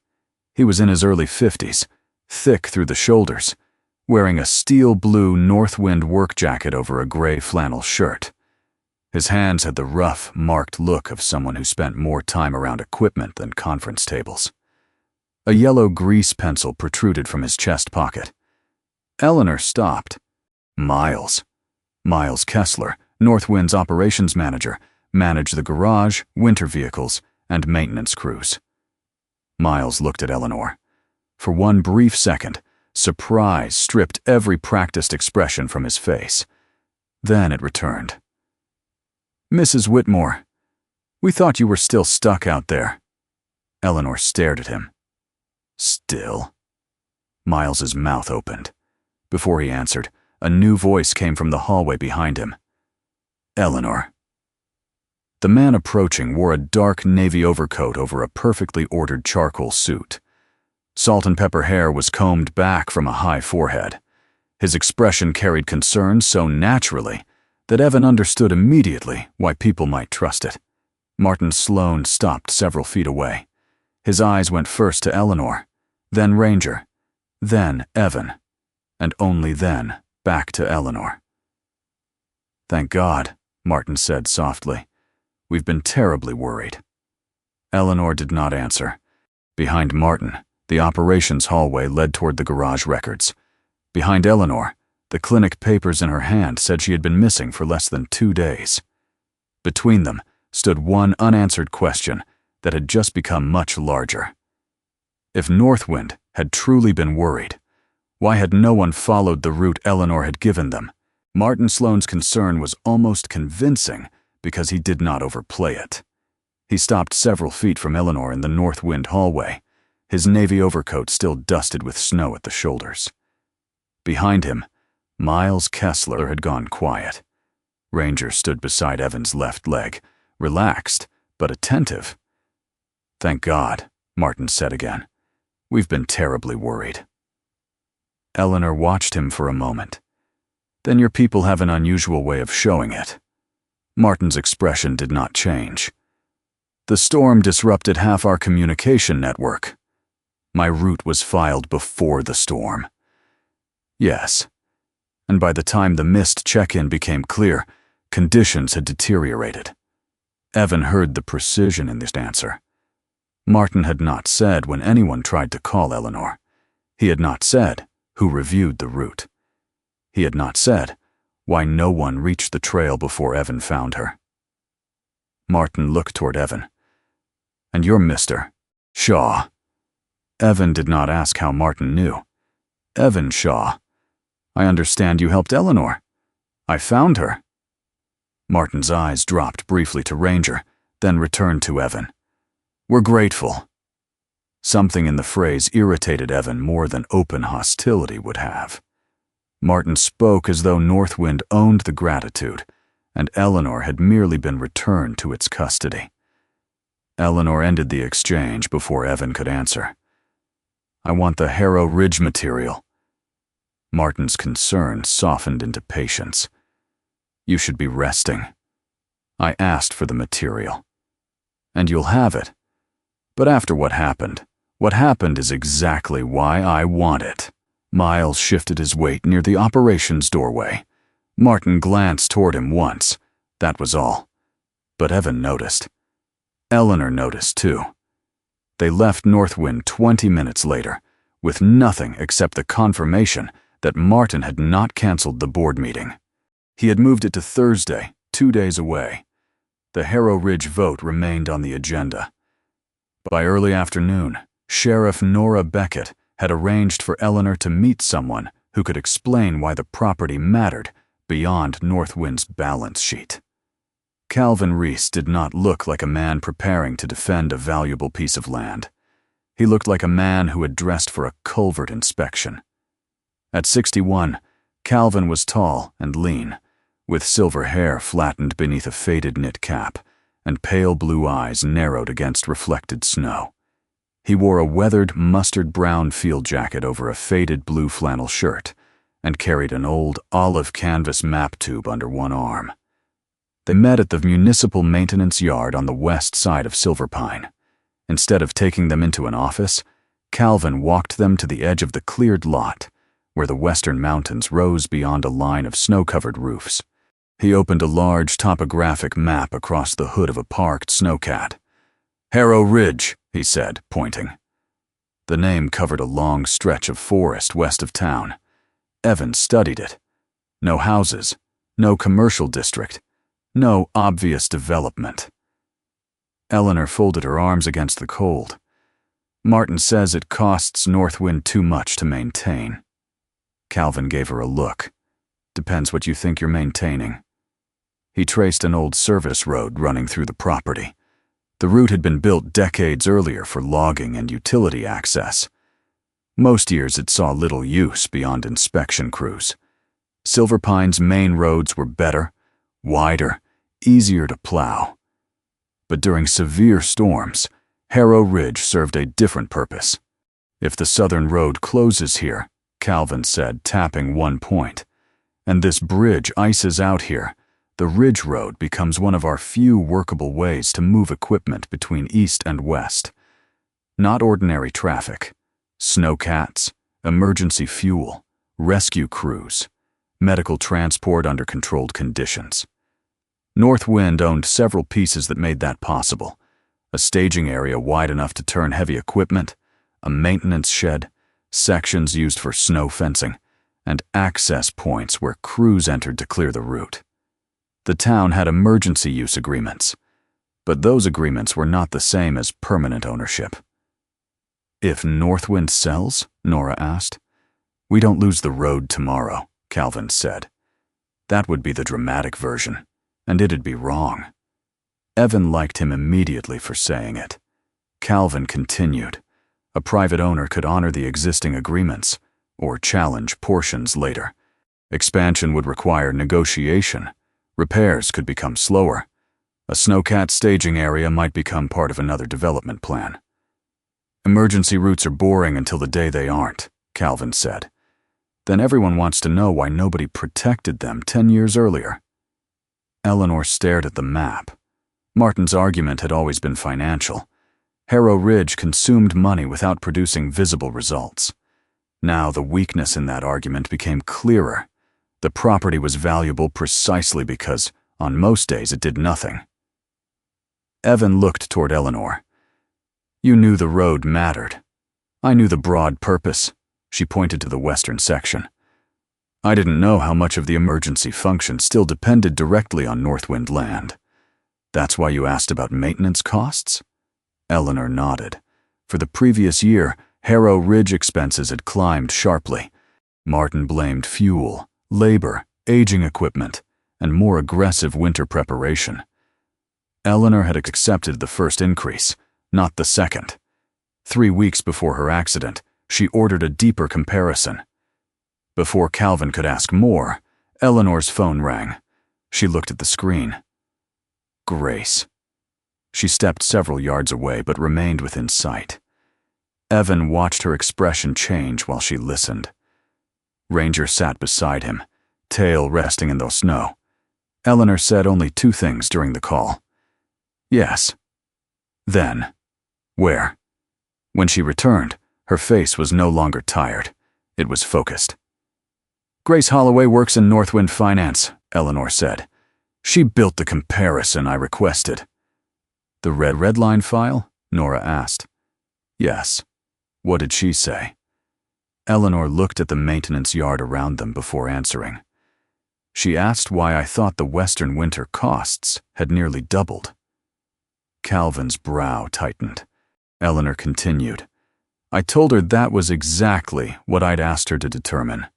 He was in his early 50s, thick through the shoulders, wearing a steel blue Northwind work jacket over a gray flannel shirt. His hands had the rough, marked look of someone who spent more time around equipment than conference tables. A yellow grease pencil protruded from his chest pocket. Eleanor stopped. Miles Kessler, Northwind's operations manager, managed the garage, winter vehicles, and maintenance crews. Miles looked at Eleanor. For one brief second, surprise stripped every practiced expression from his face. Then it returned. Mrs. Whitmore, we thought you were still stuck out there. Eleanor stared at him. Still? Miles's mouth opened. Before he answered, a new voice came from the hallway behind him. Eleanor. The man approaching wore a dark navy overcoat over a perfectly ordered charcoal suit. Salt and pepper hair was combed back from a high forehead. His expression carried concern so naturally that Evan understood immediately why people might trust it. Martin Sloan stopped several feet away. His eyes went first to Eleanor, then Ranger, then Evan, and only then back to Eleanor. Thank God, Martin said softly. We've been terribly worried. Eleanor did not answer. Behind Martin, the operations hallway led toward the garage records. Behind Eleanor, the clinic papers in her hand said she had been missing for less than 2 days. Between them stood one unanswered question that had just become much larger. If Northwind had truly been worried, why had no one followed the route Eleanor had given them? Martin Sloan's concern was almost convincing because he did not overplay it. He stopped several feet from Eleanor in the Northwind hallway, his navy overcoat still dusted with snow at the shoulders. Behind him, Miles Kessler had gone quiet. Ranger stood beside Evan's left leg, relaxed but attentive. Thank God, Martin said again. We've been terribly worried. Eleanor watched him for a moment. Then your people have an unusual way of showing it. Martin's expression did not change. The storm disrupted half our communication network. My route was filed before the storm. Yes. And by the time the missed check-in became clear, conditions had deteriorated. Evan heard the precision in this answer. Martin had not said when anyone tried to call Eleanor. He had not said who reviewed the route. He had not said why no one reached the trail before Evan found her. Martin looked toward Evan. And you're Mr. Shaw. Evan did not ask how Martin knew. Evan Shaw. I understand you helped Eleanor. I found her. Martin's eyes dropped briefly to Ranger, then returned to Evan. We're grateful. Something in the phrase irritated Evan more than open hostility would have. Martin spoke as though Northwind owned the gratitude, and Eleanor had merely been returned to its custody. Eleanor ended the exchange before Evan could answer. I want the Harrow Ridge material. Martin's concern softened into patience. You should be resting. I asked for the material. And you'll have it. But after what happened is exactly why I want it. Miles shifted his weight near the operations doorway. Martin glanced toward him once. That was all. But Evan noticed. Eleanor noticed too. They left Northwind 20 minutes later, with nothing except the confirmation that Martin had not canceled the board meeting. He had moved it to Thursday, 2 days away. The Harrow Ridge vote remained on the agenda. By early afternoon, Sheriff Nora Beckett had arranged for Eleanor to meet someone who could explain why the property mattered beyond Northwind's balance sheet. Calvin Reese did not look like a man preparing to defend a valuable piece of land. He looked like a man who had dressed for a culvert inspection. At 61, Calvin was tall and lean, with silver hair flattened beneath a faded knit cap, and pale blue eyes narrowed against reflected snow. He wore a weathered mustard-brown field jacket over a faded blue flannel shirt, and carried an old olive canvas map tube under one arm. They met at the municipal maintenance yard on the west side of Silver Pine. Instead of taking them into an office, Calvin walked them to the edge of the cleared lot, where the western mountains rose beyond a line of snow-covered roofs. He opened a large topographic map across the hood of a parked snowcat. Harrow Ridge, he said, pointing. The name covered a long stretch of forest west of town. Evan studied it. No houses, no commercial district, no obvious development. Eleanor folded her arms against the cold. Martin says it costs Northwind too much to maintain. Calvin gave her a look. Depends what you think you're maintaining. He traced an old service road running through the property. The route had been built decades earlier for logging and utility access. Most years it saw little use beyond inspection crews. Silver Pine's main roads were better, wider, easier to plow. But during severe storms, Harrow Ridge served a different purpose. If the southern road closes here, Calvin said, tapping one point, and this bridge ices out here, the Ridge Road becomes one of our few workable ways to move equipment between east and west. Not ordinary traffic. Snowcats, emergency fuel, rescue crews, medical transport under controlled conditions. Northwind owned several pieces that made that possible. A staging area wide enough to turn heavy equipment, a maintenance shed, sections used for snow fencing, and access points where crews entered to clear the route. The town had emergency use agreements, but those agreements were not the same as permanent ownership. If Northwind sells? Nora asked. We don't lose the road tomorrow, Calvin said. That would be the dramatic version, and it'd be wrong. Evan liked him immediately for saying it. Calvin continued. A private owner could honor the existing agreements, or challenge portions later. Expansion would require negotiation. Repairs could become slower. A snowcat staging area might become part of another development plan. Emergency routes are boring until the day they aren't, Calvin said. Then everyone wants to know why nobody protected them 10 years earlier. Eleanor stared at the map. Martin's argument had always been financial. Harrow Ridge consumed money without producing visible results. Now the weakness in that argument became clearer. The property was valuable precisely because, on most days, it did nothing. Evan looked toward Eleanor. You knew the road mattered. I knew the broad purpose. She pointed to the western section. I didn't know how much of the emergency function still depended directly on Northwind land. That's why you asked about maintenance costs? Eleanor nodded. For the previous year, Harrow Ridge expenses had climbed sharply. Martin blamed fuel, labor, aging equipment, and more aggressive winter preparation. Eleanor had accepted the first increase, not the second. 3 weeks before her accident, she ordered a deeper comparison. Before Calvin could ask more, Eleanor's phone rang. She looked at the screen. Grace. She stepped several yards away but remained within sight. Evan watched her expression change while she listened. Ranger sat beside him, tail resting in the snow. Eleanor said only 2 things during the call. Yes. Then. Where? When she returned, her face was no longer tired. It was focused. Grace Holloway works in Northwind Finance, Eleanor said. She built the comparison I requested. The red line file? Nora asked. Yes. What did she say? Eleanor looked at the maintenance yard around them before answering. She asked why I thought the Western winter costs had nearly doubled. Calvin's brow tightened. Eleanor continued. I told her that was exactly what I'd asked her to determine.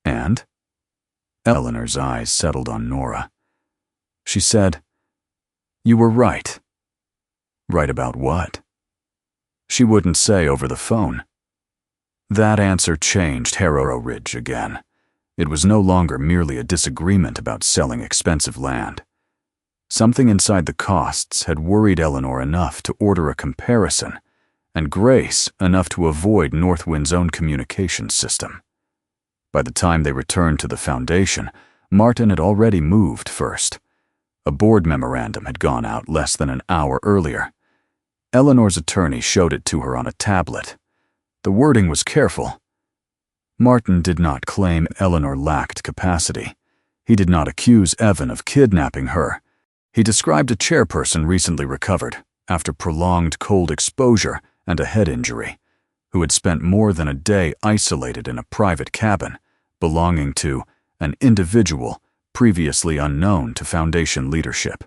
And? Eleanor's eyes settled on Nora. She said, You were right. Right about what? She wouldn't say over the phone. That answer changed Harrow Ridge again. It was no longer merely a disagreement about selling expensive land. Something inside the costs had worried Eleanor enough to order a comparison, and Grace enough to avoid Northwind's own communication system. By the time they returned to the foundation, Martin had already moved first. A board memorandum had gone out less than an hour earlier. Eleanor's attorney showed it to her on a tablet. The wording was careful. Martin did not claim Eleanor lacked capacity. He did not accuse Evan of kidnapping her. He described a chairperson recently recovered, after prolonged cold exposure and a head injury, who had spent more than a day isolated in a private cabin belonging to an individual previously unknown to Foundation leadership.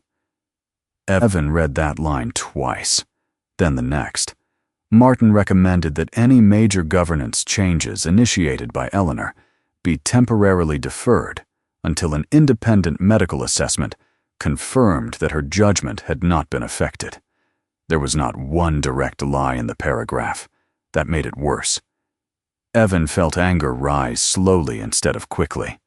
Evan read that line twice, then the next. Martin recommended that any major governance changes initiated by Eleanor be temporarily deferred until an independent medical assessment confirmed that her judgment had not been affected. There was not one direct lie in the paragraph. That made it worse. Evan felt anger rise slowly instead of quickly.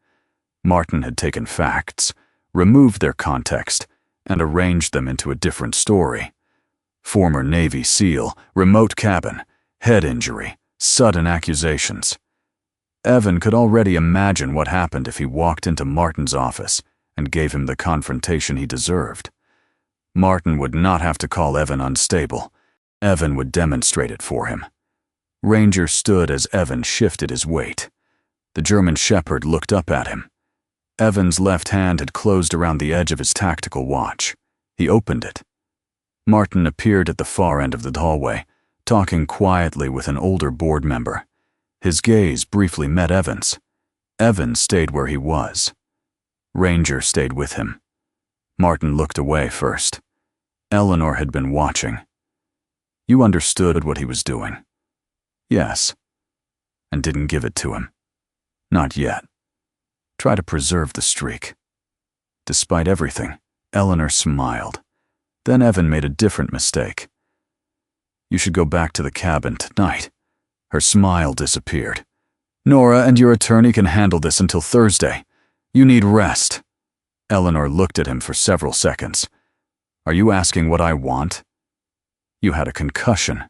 Martin had taken facts, removed their context, and arranged them into a different story. Former Navy SEAL, remote cabin, head injury, sudden accusations. Evan could already imagine what happened if he walked into Martin's office and gave him the confrontation he deserved. Martin would not have to call Evan unstable. Evan would demonstrate it for him. Ranger stood as Evan shifted his weight. The German Shepherd looked up at him. Evan's left hand had closed around the edge of his tactical watch. He opened it. Martin appeared at the far end of the hallway, talking quietly with an older board member. His gaze briefly met Evan's. Evan stayed where he was. Ranger stayed with him. Martin looked away first. Eleanor had been watching. You understood what he was doing. Yes. And didn't give it to him. Not yet. Try to preserve the streak. Despite everything, Eleanor smiled. Then Evan made a different mistake. You should go back to the cabin tonight. Her smile disappeared. Nora and your attorney can handle this until Thursday. You need rest. Eleanor looked at him for several seconds. Are you asking what I want? You had a concussion.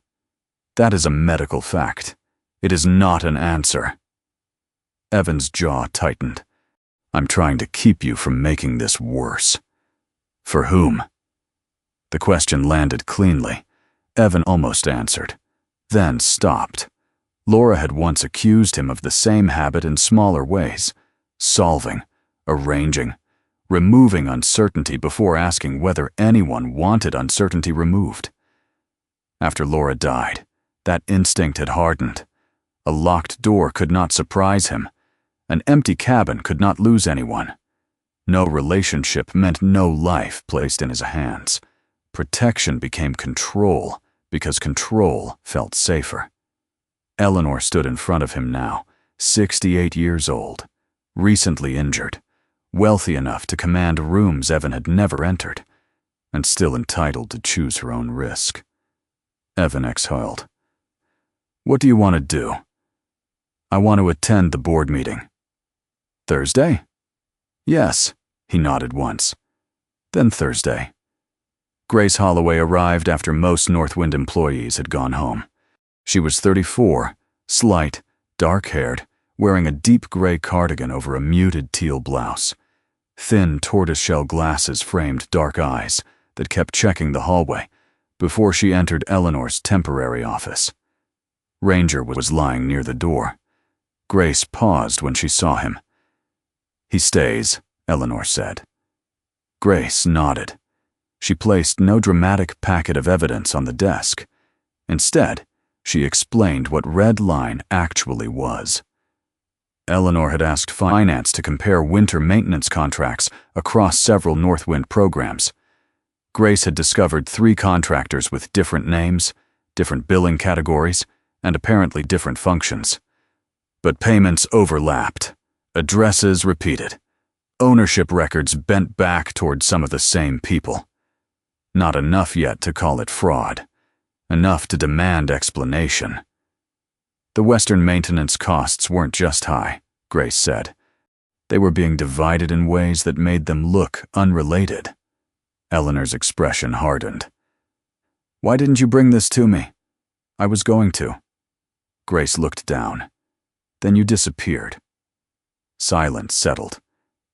That is a medical fact. It is not an answer. Evan's jaw tightened. I'm trying to keep you from making this worse. For whom? The question landed cleanly. Evan almost answered, then stopped. Laura had once accused him of the same habit in smaller ways, solving, arranging, removing uncertainty before asking whether anyone wanted uncertainty removed. After Laura died, that instinct had hardened. A locked door could not surprise him. An empty cabin could not lose anyone. No relationship meant no life placed in his hands. Protection became control because control felt safer. Eleanor stood in front of him now, 68 years old, recently injured, wealthy enough to command rooms Evan had never entered, and still entitled to choose her own risk. Evan exhaled. What do you want to do? I want to attend the board meeting. Thursday? Yes, he nodded once. Then Thursday. Grace Holloway arrived after most Northwind employees had gone home. She was 34, slight, dark-haired, wearing a deep gray cardigan over a muted teal blouse. Thin tortoiseshell glasses framed dark eyes that kept checking the hallway before she entered Eleanor's temporary office. Ranger was lying near the door. Grace paused when she saw him. He stays, Eleanor said. Grace nodded. She placed no dramatic packet of evidence on the desk. Instead, she explained what Red Line actually was. Eleanor had asked finance to compare winter maintenance contracts across several Northwind programs. Grace had discovered 3 contractors with different names, different billing categories, and apparently different functions. But payments overlapped, addresses repeated, ownership records bent back toward some of the same people. Not enough yet to call it fraud. Enough to demand explanation. The Western maintenance costs weren't just high, Grace said. They were being divided in ways that made them look unrelated. Eleanor's expression hardened. Why didn't you bring this to me? I was going to. Grace looked down. Then you disappeared. Silence settled.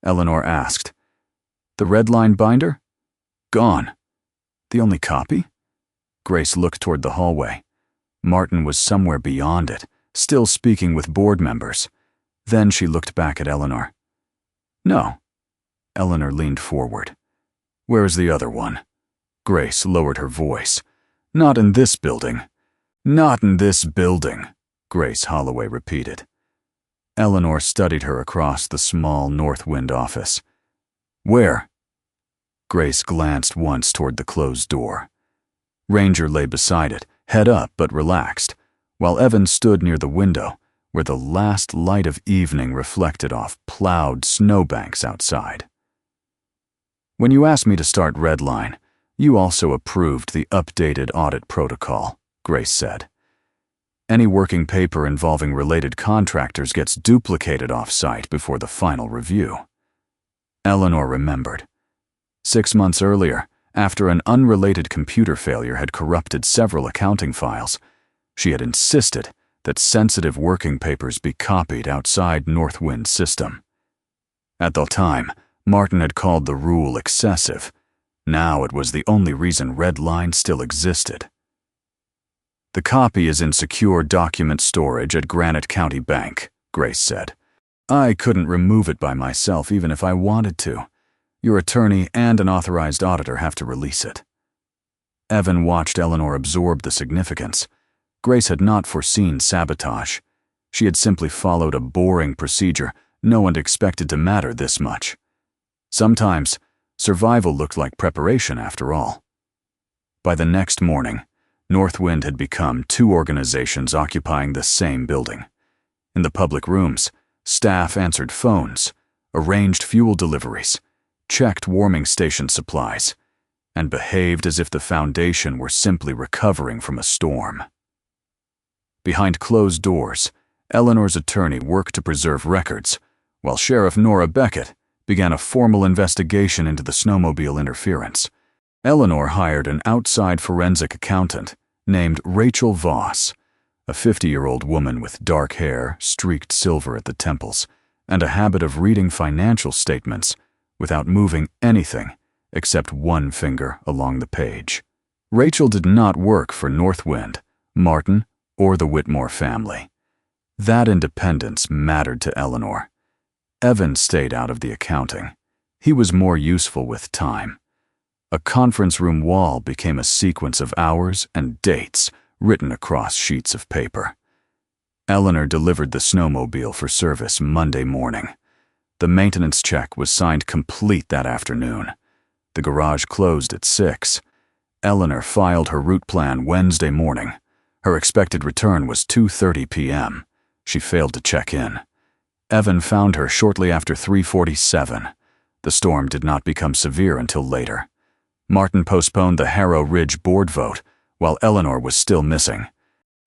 Eleanor asked, The Red Line binder? Gone. The only copy? Grace looked toward the hallway. Martin was somewhere beyond it, still speaking with board members. Then she looked back at Eleanor. No. Eleanor leaned forward. Where is the other one? Grace lowered her voice. Not in this building. Not in this building, Grace Holloway repeated. Eleanor studied her across the small Northwind office. Where? Grace glanced once toward the closed door. Ranger lay beside it, head up but relaxed, while Evan stood near the window, where the last light of evening reflected off plowed snowbanks outside. When you asked me to start Red Line, you also approved the updated audit protocol, Grace said. Any working paper involving related contractors gets duplicated off-site before the final review. Eleanor remembered. 6 months earlier, after an unrelated computer failure had corrupted several accounting files, she had insisted that sensitive working papers be copied outside Northwind's system. At the time, Martin had called the rule excessive. Now it was the only reason Red Line still existed. The copy is in secure document storage at Granite County Bank, Grace said. I couldn't remove it by myself even if I wanted to. Your attorney and an authorized auditor have to release it. Evan watched Eleanor absorb the significance. Grace had not foreseen sabotage. She had simply followed a boring procedure no one expected to matter this much. Sometimes, survival looked like preparation after all. By the next morning, Northwind had become 2 organizations occupying the same building. In the public rooms, staff answered phones, arranged fuel deliveries, checked warming station supplies, and behaved as if the foundation were simply recovering from a storm. Behind closed doors, Eleanor's attorney worked to preserve records, while Sheriff Nora Beckett began a formal investigation into the snowmobile interference. Eleanor hired an outside forensic accountant named Rachel Voss, a 50-year-old woman with dark hair streaked silver at the temples, and a habit of reading financial statements without moving anything except one finger along the page. Rachel did not work for Northwind, Martin, or the Whitmore family. That independence mattered to Eleanor. Evan stayed out of the accounting. He was more useful with time. A conference room wall became a sequence of hours and dates written across sheets of paper. Eleanor delivered the snowmobile for service Monday morning. The maintenance check was signed complete that afternoon. The garage closed at 6. Eleanor filed her route plan Wednesday morning. Her expected return was 2:30 p.m. She failed to check in. Evan found her shortly after 3:47. The storm did not become severe until later. Martin postponed the Harrow Ridge board vote, while Eleanor was still missing.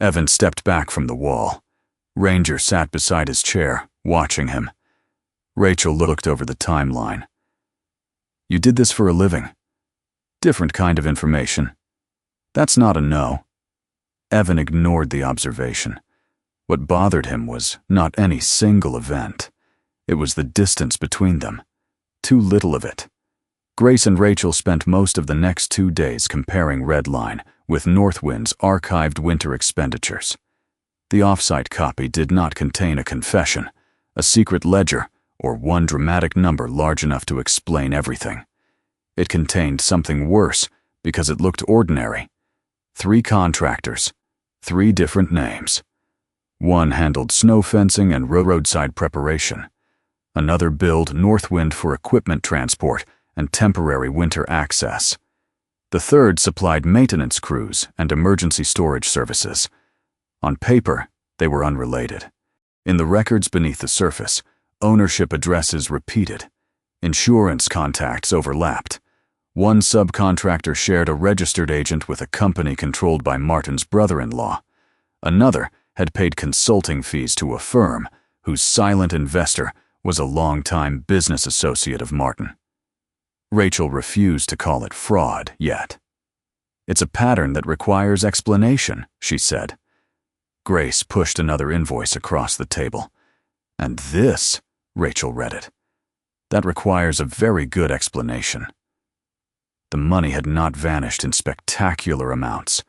Evan stepped back from the wall. Ranger sat beside his chair, watching him. Rachel looked over the timeline. "You did this for a living. Different kind of information. That's not a no." Evan ignored the observation. What bothered him was not any single event. It was the distance between them. Too little of it. Grace and Rachel spent most of the next 2 days comparing Redline with Northwind's archived winter expenditures. The off-site copy did not contain a confession, a secret ledger, or one dramatic number large enough to explain everything. It contained something worse because it looked ordinary. 3 contractors, 3 different names. One handled snow fencing and roadside preparation. Another billed Northwind for equipment transport and temporary winter access. The third supplied maintenance crews and emergency storage services. On paper, they were unrelated. In the records beneath the surface, ownership addresses repeated. Insurance contacts overlapped. One subcontractor shared a registered agent with a company controlled by Martin's brother-in-law. Another had paid consulting fees to a firm whose silent investor was a longtime business associate of Martin. Rachel refused to call it fraud yet. "It's a pattern that requires explanation," she said. Grace pushed another invoice across the table. "And this," Rachel read it, "that requires a very good explanation." The money had not vanished in spectacular amounts.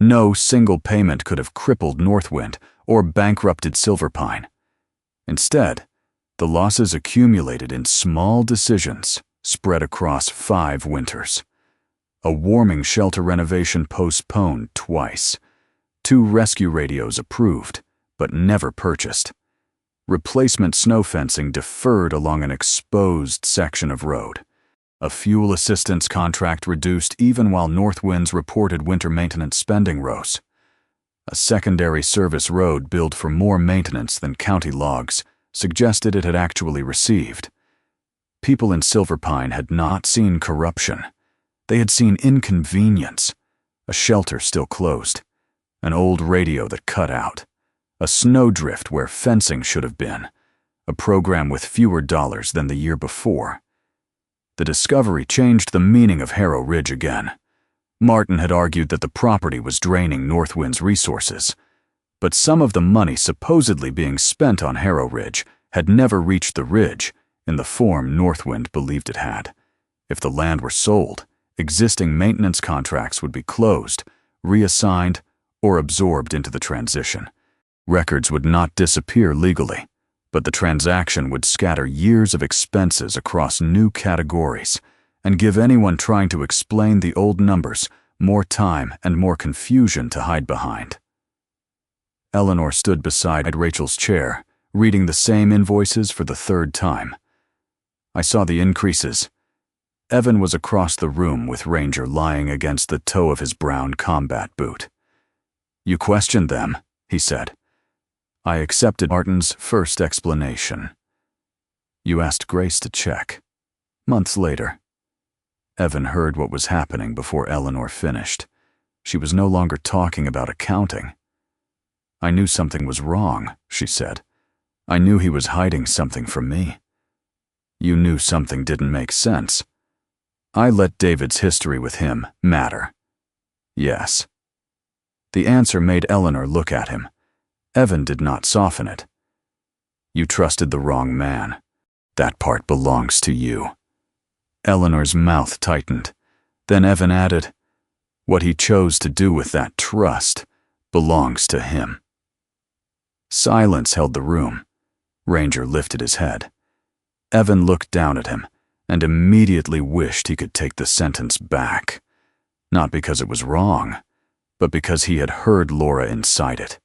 No single payment could have crippled Northwind or bankrupted Silverpine. Instead, the losses accumulated in small decisions spread across 5 winters. A warming shelter renovation postponed twice. 2 rescue radios approved, but never purchased. Replacement snow fencing deferred along an exposed section of road. A fuel assistance contract reduced even while Northwind's reported winter maintenance spending rose. A secondary service road billed for more maintenance than county logs suggested it had actually received. People in Silverpine had not seen corruption. They had seen inconvenience. A shelter still closed. An old radio that cut out. A snowdrift where fencing should have been. A program with fewer dollars than the year before. The discovery changed the meaning of Harrow Ridge again. Martin had argued that the property was draining Northwind's resources, but some of the money supposedly being spent on Harrow Ridge had never reached the ridge in the form Northwind believed it had. If the land were sold, existing maintenance contracts would be closed, reassigned, or absorbed into the transition. Records would not disappear legally, but the transaction would scatter years of expenses across new categories and give anyone trying to explain the old numbers more time and more confusion to hide behind. Eleanor stood beside Rachel's chair, reading the same invoices for the 3rd time. I saw the increases. Evan was across the room with Ranger lying against the toe of his brown combat boot. "You questioned them," he said. "I accepted Martin's first explanation. You asked Grace to check. Months later." Evan heard what was happening before Eleanor finished. She was no longer talking about accounting. "I knew something was wrong," she said. "I knew he was hiding something from me." "You knew something didn't make sense." "I let David's history with him matter." "Yes." The answer made Eleanor look at him. Evan did not soften it. "You trusted the wrong man. That part belongs to you." Eleanor's mouth tightened. Then Evan added, "What he chose to do with that trust belongs to him." Silence held the room. Ranger lifted his head. Evan looked down at him and immediately wished he could take the sentence back. Not because it was wrong, but because he had heard Laura incite it.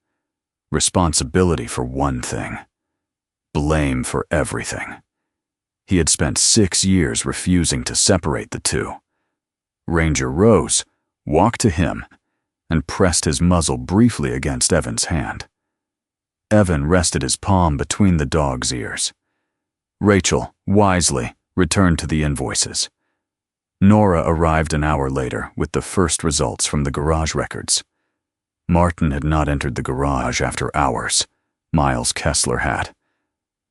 Responsibility for one thing. Blame for everything. He had spent 6 years refusing to separate the two. Ranger rose, walked to him, and pressed his muzzle briefly against Evan's hand. Evan rested his palm between the dog's ears. Rachel, wisely, returned to the invoices. Nora arrived an hour later with the first results from the garage records. Martin had not entered the garage after hours. Miles Kessler had.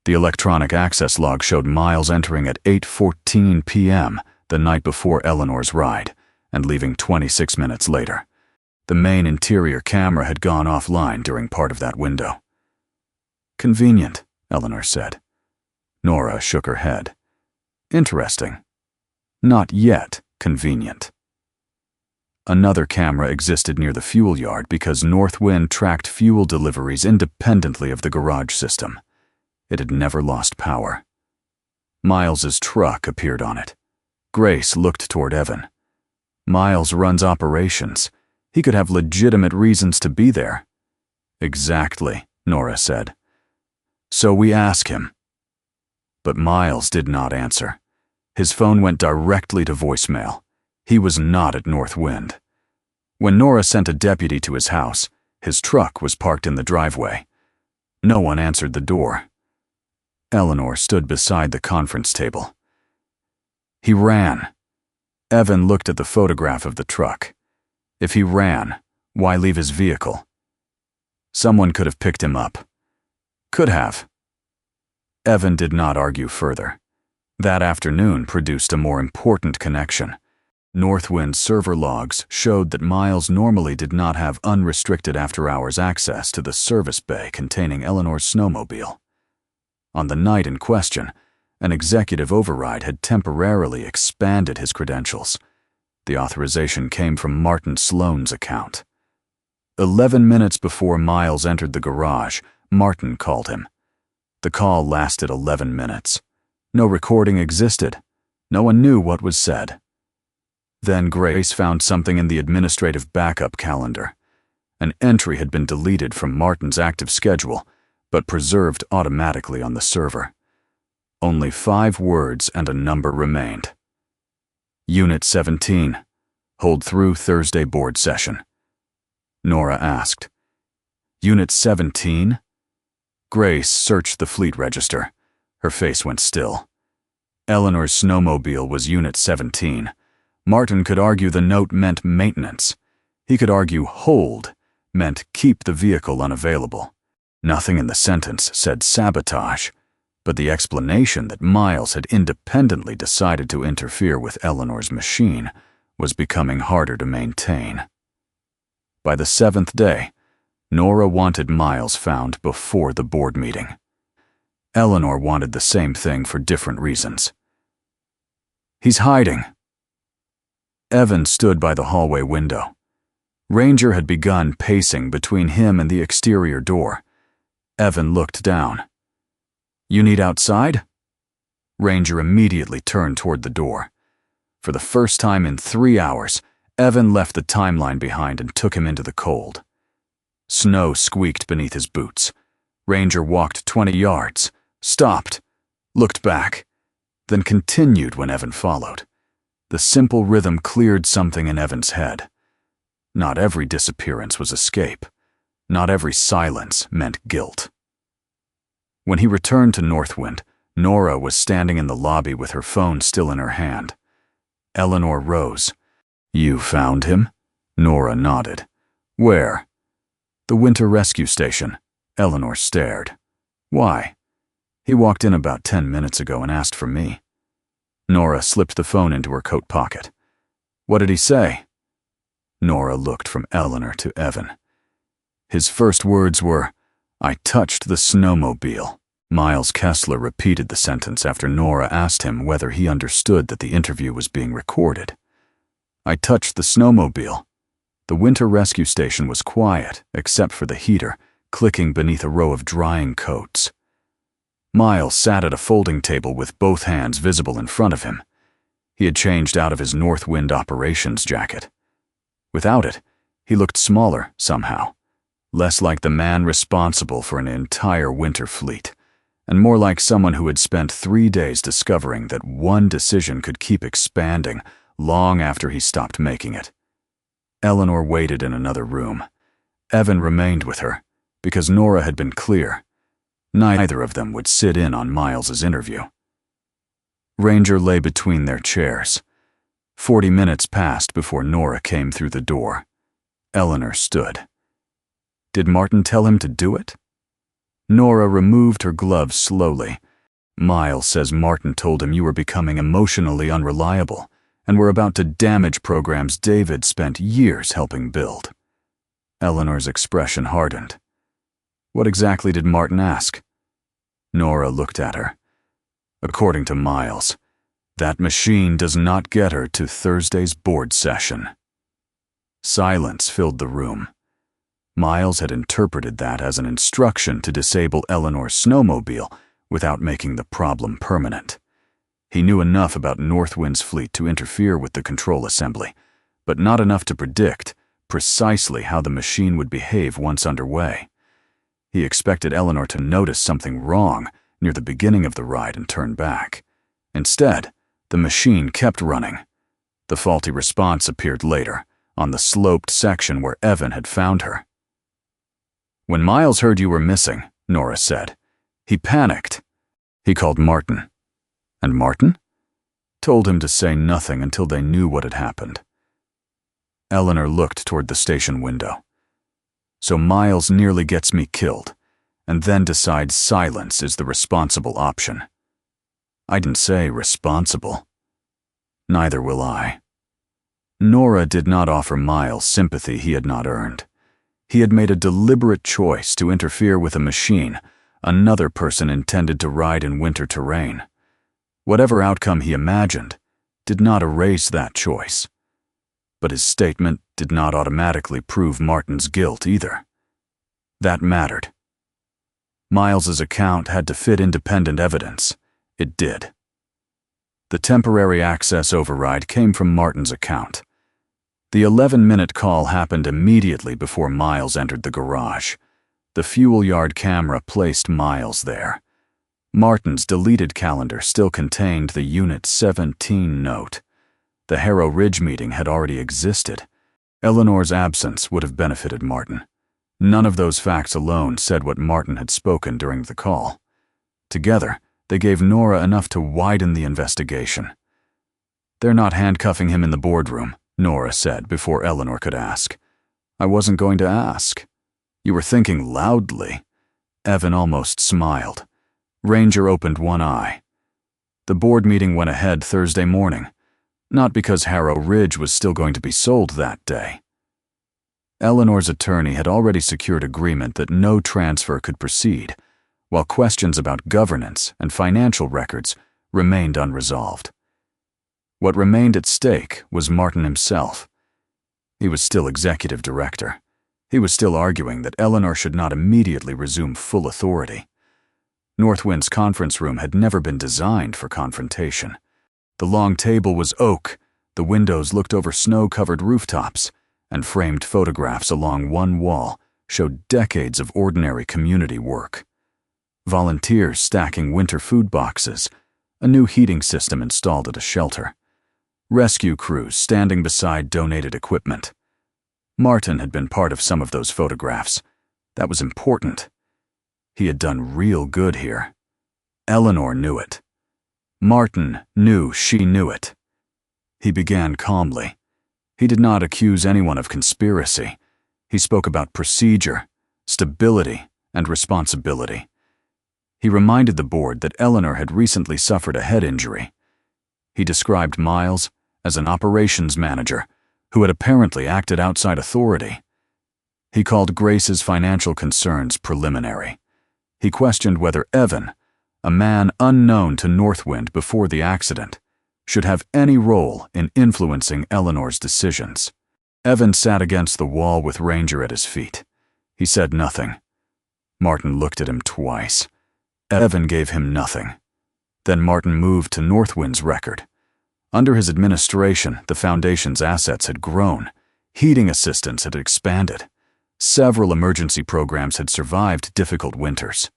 The electronic access log showed Miles entering at 8:14 p.m. the night before Eleanor's ride and leaving 26 minutes later. The main interior camera had gone offline during part of that window. "Convenient," Eleanor said. Nora shook her head. "Interesting. Not yet convenient." Another camera existed near the fuel yard because Northwind tracked fuel deliveries independently of the garage system. It had never lost power. Miles's truck appeared on it. Grace looked toward Evan. "Miles runs operations. He could have legitimate reasons to be there." "Exactly," Nora said. "So we ask him." But Miles did not answer. His phone went directly to voicemail. He was not at Northwind. When Nora sent a deputy to his house, his truck was parked in the driveway. No one answered the door. Eleanor stood beside the conference table. "He ran." Evan looked at the photograph of the truck. If he ran, why leave his vehicle? Someone could have picked him up. Could have. Evan did not argue further. That afternoon produced a more important connection. Northwind's server logs showed that Miles normally did not have unrestricted after-hours access to the service bay containing Eleanor's snowmobile. On the night in question, an executive override had temporarily expanded his credentials. The authorization came from Martin Sloan's account. 11 minutes before Miles entered the garage, Martin called him. The call lasted 11 minutes. No recording existed. No one knew what was said. Then Grace found something in the administrative backup calendar. An entry had been deleted from Martin's active schedule, but preserved automatically on the server. Only 5 words and a number remained. Unit 17. Hold through Thursday board session. Nora asked. Unit 17? Grace searched the fleet register. Her face went still. Eleanor's snowmobile was Unit 17. Martin could argue the note meant maintenance. He could argue hold meant keep the vehicle unavailable. Nothing in the sentence said sabotage, but the explanation that Miles had independently decided to interfere with Eleanor's machine was becoming harder to maintain. By the 7th day, Nora wanted Miles found before the board meeting. Eleanor wanted the same thing for different reasons. "He's hiding." Evan stood by the hallway window. Ranger had begun pacing between him and the exterior door. Evan looked down. "You need outside?" Ranger immediately turned toward the door. For the first time in 3 hours, Evan left the timeline behind and took him into the cold. Snow squeaked beneath his boots. Ranger walked 20 yards, stopped, looked back, then continued when Evan followed. The simple rhythm cleared something in Evan's head. Not every disappearance was escape. Not every silence meant guilt. When he returned to Northwind, Nora was standing in the lobby with her phone still in her hand. Eleanor rose. "You found him?" Nora nodded. "Where?" "The winter rescue station." Eleanor stared. "Why?" "He walked in about 10 minutes ago and asked for me." Nora slipped the phone into her coat pocket. "What did he say?" Nora looked from Eleanor to Evan. "His first words were, 'I touched the snowmobile.'" Miles Kessler repeated the sentence after Nora asked him whether he understood that the interview was being recorded. "I touched the snowmobile." The winter rescue station was quiet, except for the heater, clicking beneath a row of drying coats. Miles sat at a folding table with both hands visible in front of him. He had changed out of his Northwind operations jacket. Without it, he looked smaller somehow, less like the man responsible for an entire winter fleet, and more like someone who had spent 3 days discovering that one decision could keep expanding long after he stopped making it. Eleanor waited in another room. Evan remained with her, because Nora had been clear. Neither of them would sit in on Miles's interview. Ranger lay between their chairs. 40 minutes passed before Nora came through the door. Eleanor stood. Did Martin tell him to do it? Nora removed her gloves slowly. Miles says Martin told him you were becoming emotionally unreliable and were about to damage programs David spent years helping build. Eleanor's expression hardened. What exactly did Martin ask? Nora looked at her. According to Miles, that machine does not get her to Thursday's board session. Silence filled the room. Miles had interpreted that as an instruction to disable Eleanor's snowmobile without making the problem permanent. He knew enough about Northwind's fleet to interfere with the control assembly, but not enough to predict precisely how the machine would behave once underway. He expected Eleanor to notice something wrong near the beginning of the ride and turn back. Instead, the machine kept running. The faulty response appeared later, on the sloped section where Evan had found her. When Miles heard you were missing, Nora said, he panicked. He called Martin. And Martin? Told him to say nothing until they knew what had happened. Eleanor looked toward the station window. So Miles nearly gets me killed, and then decides silence is the responsible option. I didn't say responsible. Neither will I. Nora did not offer Miles sympathy he had not earned. He had made a deliberate choice to interfere with a machine another person intended to ride in winter terrain. Whatever outcome he imagined did not erase that choice. But his statement did not automatically prove Martin's guilt either. That mattered. Miles's account had to fit independent evidence. It did. The temporary access override came from Martin's account. The 11-minute call happened immediately before Miles entered the garage. The fuel yard camera placed Miles there. Martin's deleted calendar still contained the Unit 17 note. The Harrow Ridge meeting had already existed. Eleanor's absence would have benefited Martin. None of those facts alone said what Martin had spoken during the call. Together, they gave Nora enough to widen the investigation. They're not handcuffing him in the boardroom, Nora said before Eleanor could ask. I wasn't going to ask. You were thinking loudly. Evan almost smiled. Ranger opened one eye. The board meeting went ahead Thursday morning, not because Harrow Ridge was still going to be sold that day. Eleanor's attorney had already secured agreement that no transfer could proceed, while questions about governance and financial records remained unresolved. What remained at stake was Martin himself. He was still executive director. He was still arguing that Eleanor should not immediately resume full authority. Northwind's conference room had never been designed for confrontation. The long table was oak, the windows looked over snow-covered rooftops, and framed photographs along one wall showed decades of ordinary community work. Volunteers stacking winter food boxes, a new heating system installed at a shelter, rescue crews standing beside donated equipment. Martin had been part of some of those photographs. That was important. He had done real good here. Eleanor knew it. Martin knew she knew it. He began calmly. He did not accuse anyone of conspiracy. He spoke about procedure, stability, and responsibility. He reminded the board that Eleanor had recently suffered a head injury. He described Miles as an operations manager who had apparently acted outside authority. He called Grace's financial concerns preliminary. He questioned whether Evan, a man unknown to Northwind before the accident, should have any role in influencing Eleanor's decisions. Evan sat against the wall with Ranger at his feet. He said nothing. Martin looked at him twice. Evan gave him nothing. Then Martin moved to Northwind's record. Under his administration, the Foundation's assets had grown. Heating assistance had expanded. Several emergency programs had survived difficult winters.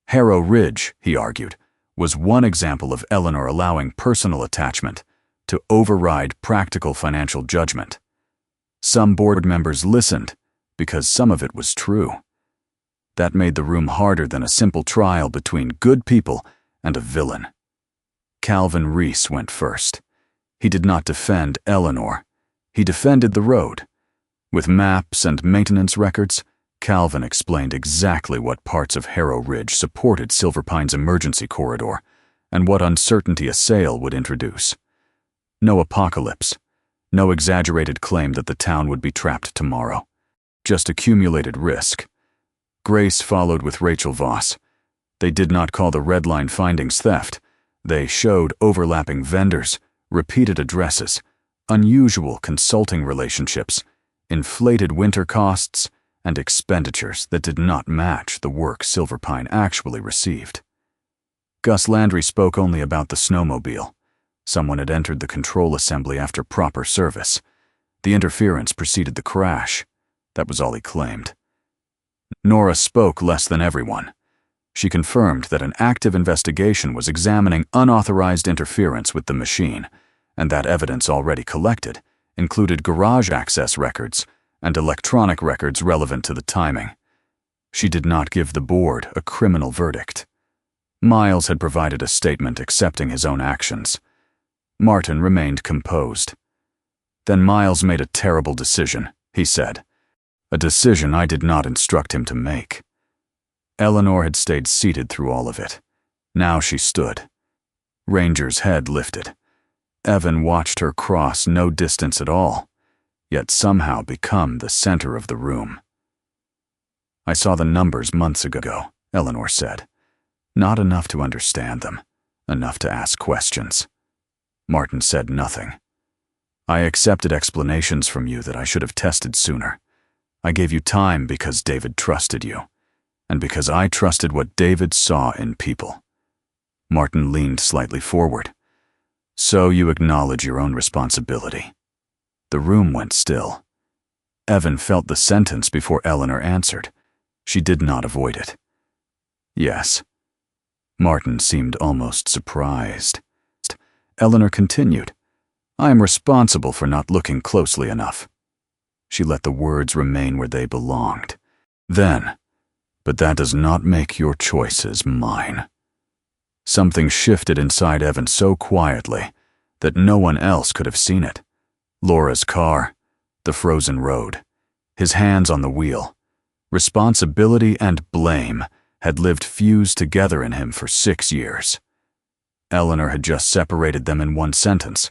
Harrow Ridge, he argued, was one example of Eleanor allowing personal attachment to override practical financial judgment. Some board members listened because some of it was true. That made the room harder than a simple trial between good people and a villain. Calvin Reese went first. He did not defend Eleanor. He defended the road. With maps and maintenance records, Calvin explained exactly what parts of Harrow Ridge supported Silver Pine's emergency corridor and what uncertainty a sale would introduce. No apocalypse. No exaggerated claim that the town would be trapped tomorrow. Just accumulated risk. Grace followed with Rachel Voss. They did not call the Red Line findings theft. They showed overlapping vendors, repeated addresses, unusual consulting relationships, inflated winter costs, and expenditures that did not match the work Silver Pine actually received. Gus Landry spoke only about the snowmobile. Someone had entered the control assembly after proper service. The interference preceded the crash. That was all he claimed. Nora spoke less than everyone. She confirmed that an active investigation was examining unauthorized interference with the machine, and that evidence already collected included garage access records and electronic records relevant to the timing. She did not give the board a criminal verdict. Miles had provided a statement accepting his own actions. Martin remained composed. Then Miles made a terrible decision, he said. A decision I did not instruct him to make. Eleanor had stayed seated through all of it. Now she stood. Ranger's head lifted. Evan watched her cross no distance at all, yet somehow become the center of the room. I saw the numbers months ago, Eleanor said. Not enough to understand them, enough to ask questions. Martin said nothing. I accepted explanations from you that I should have tested sooner. I gave you time because David trusted you, and because I trusted what David saw in people. Martin leaned slightly forward. So you acknowledge your own responsibility. The room went still. Evan felt the sentence before Eleanor answered. She did not avoid it. Yes. Martin seemed almost surprised. Eleanor continued. I am responsible for not looking closely enough. She let the words remain where they belonged. Then, but that does not make your choices mine. Something shifted inside Evan so quietly that no one else could have seen it. Laura's car, the frozen road, his hands on the wheel. Responsibility and blame had lived fused together in him for 6 years. Eleanor had just separated them in one sentence.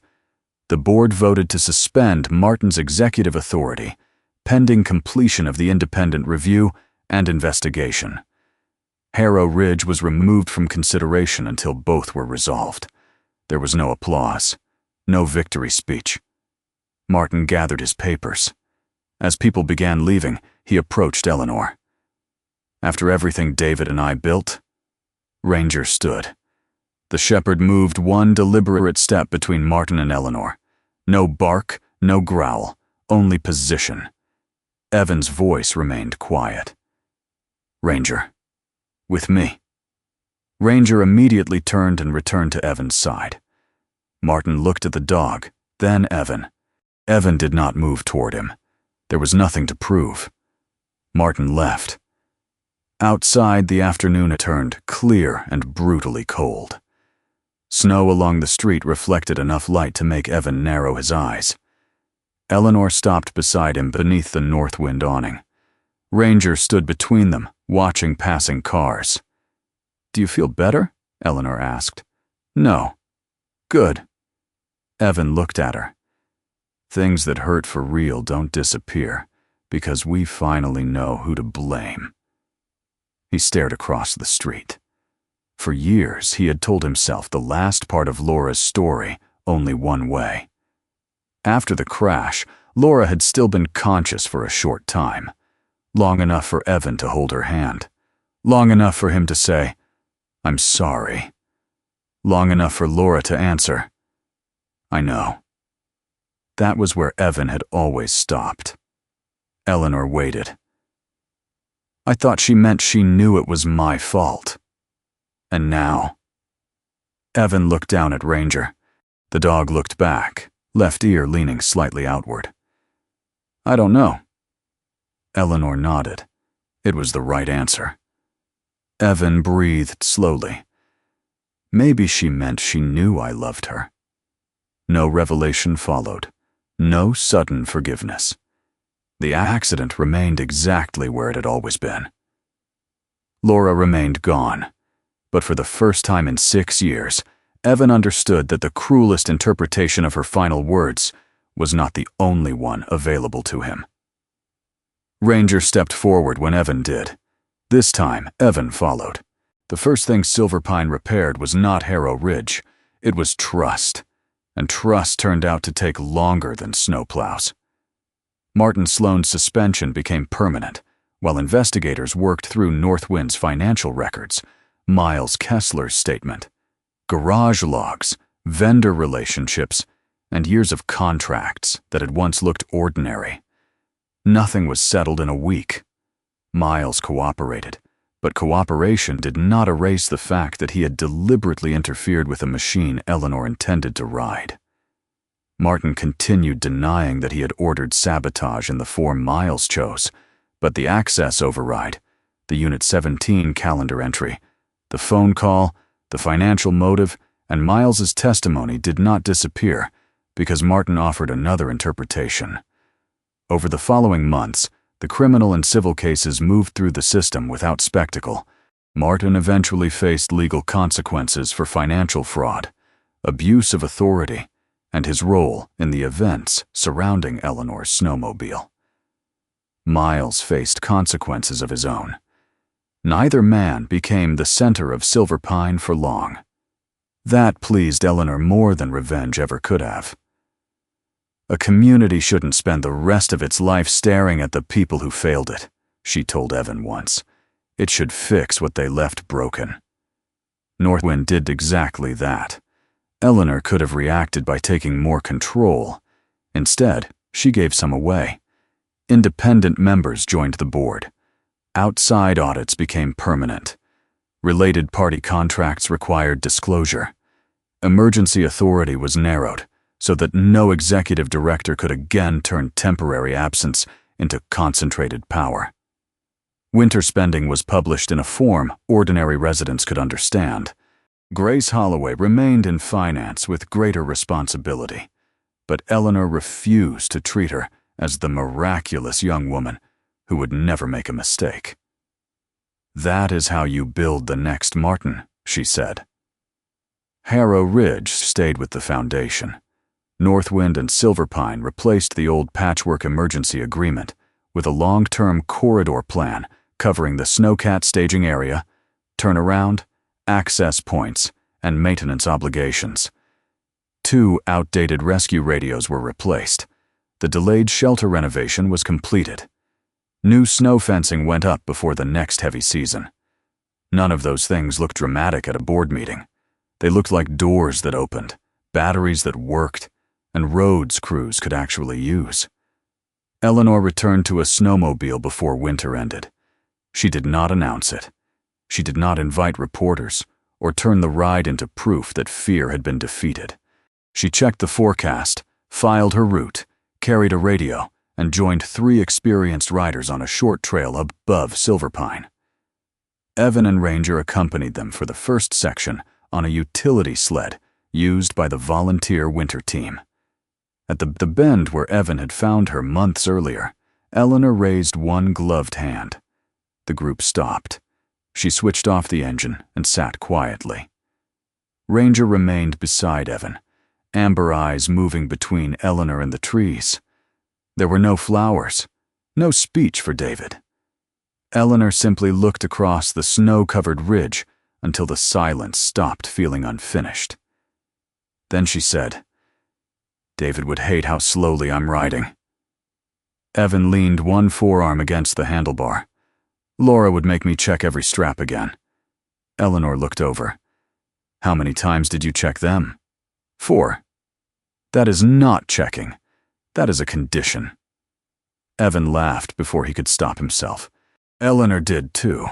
The board voted to suspend Martin's executive authority, pending completion of the independent review and investigation. Harrow Ridge was removed from consideration until both were resolved. There was no applause, no victory speech. Martin gathered his papers. As people began leaving, he approached Eleanor. After everything David and I built, Ranger stood. The shepherd moved one deliberate step between Martin and Eleanor. No bark, no growl, only position. Evan's voice remained quiet. Ranger, with me. Ranger immediately turned and returned to Evan's side. Martin looked at the dog, then Evan. Evan did not move toward him. There was nothing to prove. Martin left. Outside, the afternoon turned clear and brutally cold. Snow along the street reflected enough light to make Evan narrow his eyes. Eleanor stopped beside him beneath the north wind awning. Ranger stood between them, watching passing cars. Do you feel better? Eleanor asked. No. Good. Evan looked at her. Things that hurt for real don't disappear because we finally know who to blame. He stared across the street. For years, he had told himself the last part of Laura's story only one way. After the crash, Laura had still been conscious for a short time, long enough for Evan to hold her hand, long enough for him to say, I'm sorry, long enough for Laura to answer, I know. That was where Evan had always stopped. Eleanor waited. I thought she meant she knew it was my fault. And now? Evan looked down at Ranger. The dog looked back, left ear leaning slightly outward. I don't know. Eleanor nodded. It was the right answer. Evan breathed slowly. Maybe she meant she knew I loved her. No revelation followed. No sudden forgiveness. The accident remained exactly where it had always been. Laura remained gone, but for the first time in 6 years, Evan understood that the cruelest interpretation of her final words was not the only one available to him. Ranger stepped forward when Evan did. This time, Evan followed. The first thing Silverpine repaired was not Harrow Ridge, it was trust, and trust turned out to take longer than snowplows. Martin Sloan's suspension became permanent, while investigators worked through Northwind's financial records, Miles Kessler's statement, garage logs, vendor relationships, and years of contracts that had once looked ordinary. Nothing was settled in a week. Miles cooperated, but cooperation did not erase the fact that he had deliberately interfered with a machine Eleanor intended to ride. Martin continued denying that he had ordered sabotage in the form Miles chose, but the access override, the Unit 17 calendar entry, the phone call, the financial motive, and Miles's testimony did not disappear because Martin offered another interpretation. Over the following months, the criminal and civil cases moved through the system without spectacle. Martin eventually faced legal consequences for financial fraud, abuse of authority, and his role in the events surrounding Eleanor's snowmobile. Miles faced consequences of his own. Neither man became the center of Silverpine for long. That pleased Eleanor more than revenge ever could have. A community shouldn't spend the rest of its life staring at the people who failed it, she told Evan once. It should fix what they left broken. Northwind did exactly that. Eleanor could have reacted by taking more control. Instead, she gave some away. Independent members joined the board. Outside audits became permanent. Related party contracts required disclosure. Emergency authority was narrowed so that no executive director could again turn temporary absence into concentrated power. Winter spending was published in a form ordinary residents could understand. Grace Holloway remained in finance with greater responsibility, but Eleanor refused to treat her as the miraculous young woman who would never make a mistake. That is how you build the next Martin, she said. Harrow Ridge stayed with the foundation. Northwind and Silverpine replaced the old patchwork emergency agreement with a long-term corridor plan covering the Snowcat staging area, turnaround, access points, and maintenance obligations. 2 outdated rescue radios were replaced. The delayed shelter renovation was completed. New snow fencing went up before the next heavy season. None of those things looked dramatic at a board meeting. They looked like doors that opened, batteries that worked, and roads crews could actually use. Eleanor returned to a snowmobile before winter ended. She did not announce it. She did not invite reporters or turn the ride into proof that fear had been defeated. She checked the forecast, filed her route, carried a radio, and joined 3 experienced riders on a short trail above Silverpine. Evan and Ranger accompanied them for the first section on a utility sled used by the volunteer winter team. At the bend where Evan had found her months earlier, Eleanor raised one gloved hand. The group stopped. She switched off the engine and sat quietly. Ranger remained beside Evan, amber eyes moving between Eleanor and the trees. There were no flowers, no speech for David. Eleanor simply looked across the snow-covered ridge until the silence stopped feeling unfinished. Then she said, "David would hate how slowly I'm riding." Evan leaned one forearm against the handlebar. "Laura would make me check every strap again." Eleanor looked over. "How many times did you check them?" 4. "That is not checking. That is a condition." Evan laughed before he could stop himself. Eleanor did too.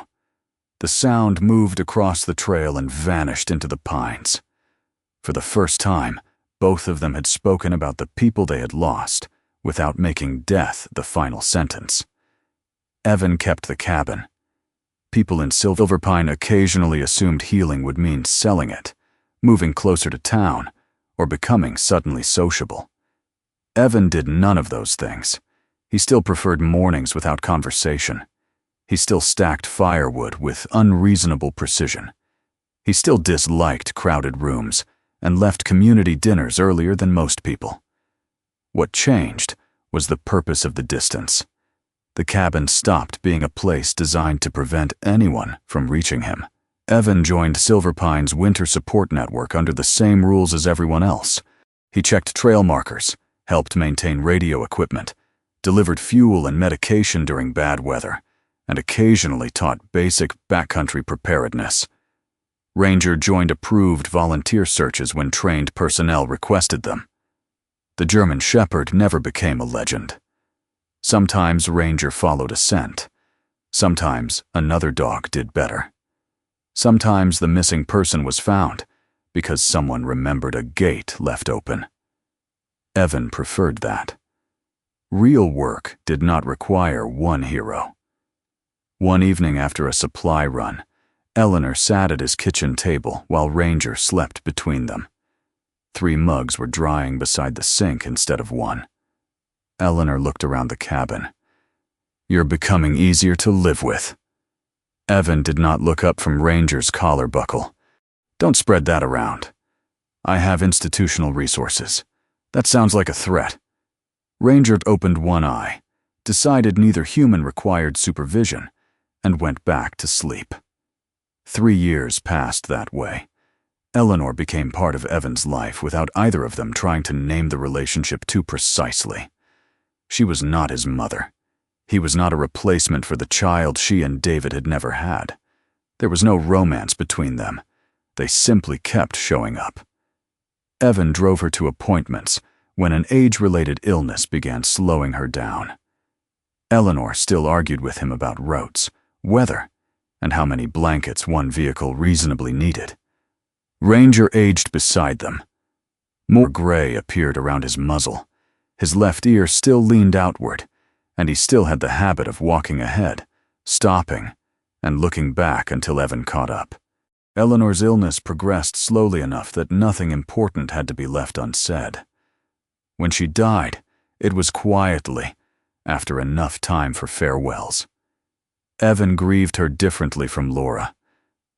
The sound moved across the trail and vanished into the pines. For the first time, both of them had spoken about the people they had lost without making death the final sentence. Evan kept the cabin. People in Silverpine occasionally assumed healing would mean selling it, moving closer to town, or becoming suddenly sociable. Evan did none of those things. He still preferred mornings without conversation. He still stacked firewood with unreasonable precision. He still disliked crowded rooms and left community dinners earlier than most people. What changed was the purpose of the distance. The cabin stopped being a place designed to prevent anyone from reaching him. Evan joined Silver Pine's winter support network under the same rules as everyone else. He checked trail markers, helped maintain radio equipment, delivered fuel and medication during bad weather, and occasionally taught basic backcountry preparedness. Ranger joined approved volunteer searches when trained personnel requested them. The German Shepherd never became a legend. Sometimes Ranger followed a scent. Sometimes another dog did better. Sometimes the missing person was found because someone remembered a gate left open. Evan preferred that. Real work did not require one hero. One evening after a supply run, Eleanor sat at his kitchen table while Ranger slept between them. 3 mugs were drying beside the sink instead of one. Eleanor looked around the cabin. "You're becoming easier to live with." Evan did not look up from Ranger's collar buckle. "Don't spread that around. I have institutional resources. That sounds like a threat." Ranger opened one eye, decided neither human required supervision, and went back to sleep. 3 years passed that way. Eleanor became part of Evan's life without either of them trying to name the relationship too precisely. She was not his mother. He was not a replacement for the child she and David had never had. There was no romance between them. They simply kept showing up. Evan drove her to appointments when an age-related illness began slowing her down. Eleanor still argued with him about routes, weather, and how many blankets one vehicle reasonably needed. Ranger aged beside them. More gray appeared around his muzzle. His left ear still leaned outward, and he still had the habit of walking ahead, stopping, and looking back until Evan caught up. Eleanor's illness progressed slowly enough that nothing important had to be left unsaid. When she died, it was quietly, after enough time for farewells. Evan grieved her differently from Laura.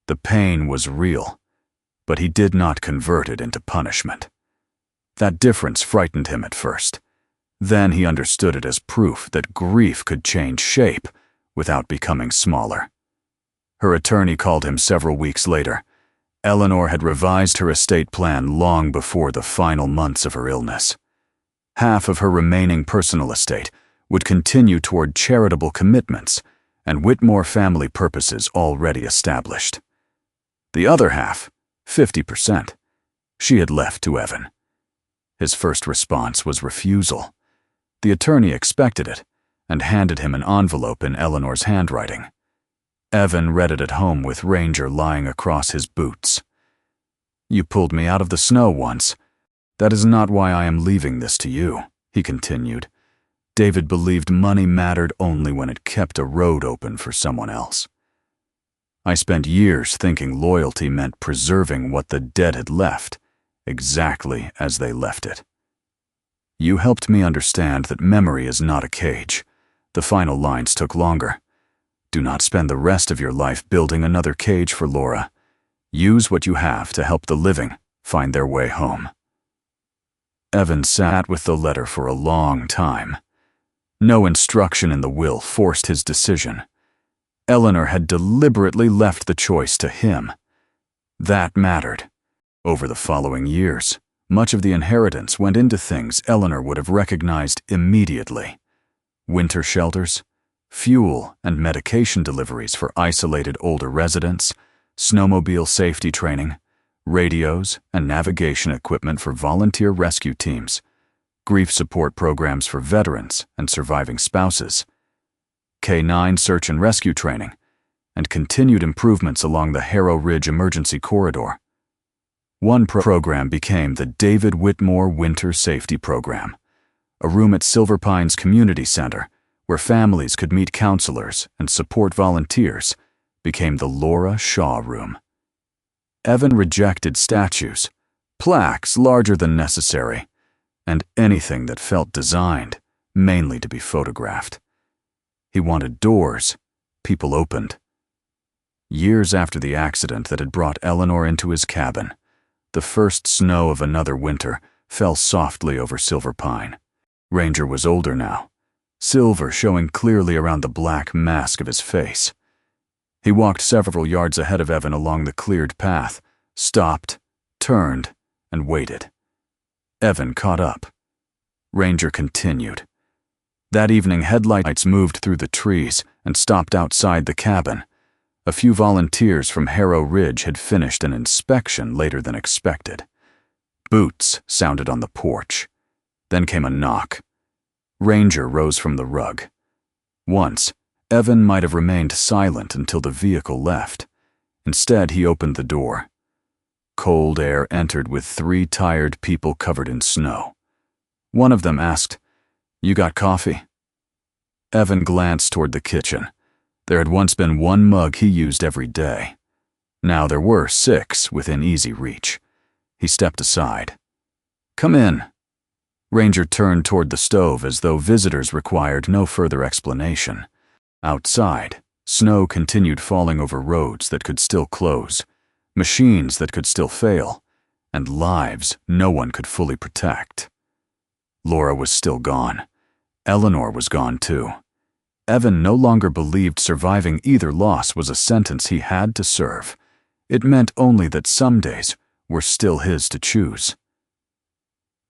The pain was real, but he did not convert it into punishment. That difference frightened him at first. Then he understood it as proof that grief could change shape without becoming smaller. Her attorney called him several weeks later. Eleanor had revised her estate plan long before the final months of her illness. Half of her remaining personal estate would continue toward charitable commitments and Whitmore family purposes already established. The other half, 50%, she had left to Evan. His first response was refusal. The attorney expected it and handed him an envelope in Eleanor's handwriting. Evan read it at home with Ranger lying across his boots. "You pulled me out of the snow once. That is not why I am leaving this to you," he continued. "David believed money mattered only when it kept a road open for someone else. I spent years thinking loyalty meant preserving what the dead had left, exactly as they left it. You helped me understand that memory is not a cage." The final lines took longer. "Do not spend the rest of your life building another cage for Laura. Use what you have to help the living find their way home." Evan sat with the letter for a long time. No instruction in the will forced his decision. Eleanor had deliberately left the choice to him. That mattered. Over the following years, much of the inheritance went into things Eleanor would have recognized immediately: winter shelters, fuel and medication deliveries for isolated older residents, snowmobile safety training, radios and navigation equipment for volunteer rescue teams, grief support programs for veterans and surviving spouses, K-9 search and rescue training, and continued improvements along the Harrow Ridge Emergency Corridor. One program became the David Whitmore Winter Safety Program, a room at Silver Pines Community Center where families could meet counselors and support volunteers, became the Laura Shaw Room. Evan rejected statues, plaques larger than necessary, and anything that felt designed mainly to be photographed. He wanted doors people opened. Years after the accident that had brought Eleanor into his cabin, the first snow of another winter fell softly over Silver Pine. Ranger was older now, silver showing clearly around the black mask of his face. He walked several yards ahead of Evan along the cleared path, stopped, turned, and waited. Evan caught up. Ranger continued. That evening, headlights moved through the trees and stopped outside the cabin. A few volunteers from Harrow Ridge had finished an inspection later than expected. Boots sounded on the porch. Then came a knock. Ranger rose from the rug. Once, Evan might have remained silent until the vehicle left. Instead, he opened the door. Cold air entered with 3 tired people covered in snow. One of them asked, "You got coffee?" Evan glanced toward the kitchen. There had once been 1 mug he used every day. Now there were 6 within easy reach. He stepped aside. "Come in." Ranger turned toward the stove as though visitors required no further explanation. Outside, snow continued falling over roads that could still close, machines that could still fail, and lives no one could fully protect. Laura was still gone. Eleanor was gone too. Evan no longer believed surviving either loss was a sentence he had to serve. It meant only that some days were still his to choose.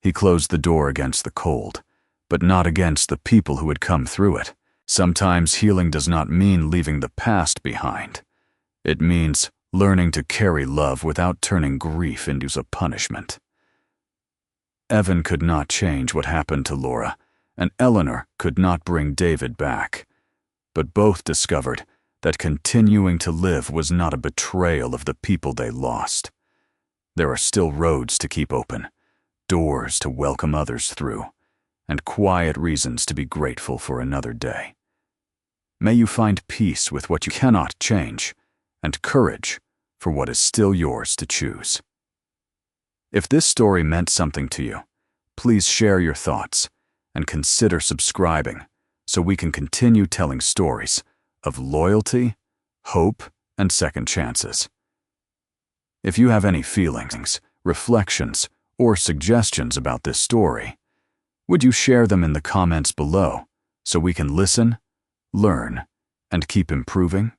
He closed the door against the cold, but not against the people who had come through it. Sometimes healing does not mean leaving the past behind. It means learning to carry love without turning grief into a punishment. Evan could not change what happened to Laura, and Eleanor could not bring David back. But both discovered that continuing to live was not a betrayal of the people they lost. There are still roads to keep open, doors to welcome others through, and quiet reasons to be grateful for another day. May you find peace with what you cannot change, and courage for what is still yours to choose. If this story meant something to you, please share your thoughts and consider subscribing so we can continue telling stories of loyalty, hope, and second chances. If you have any feelings, reflections, or suggestions about this story, would you share them in the comments below so we can listen, learn, and keep improving?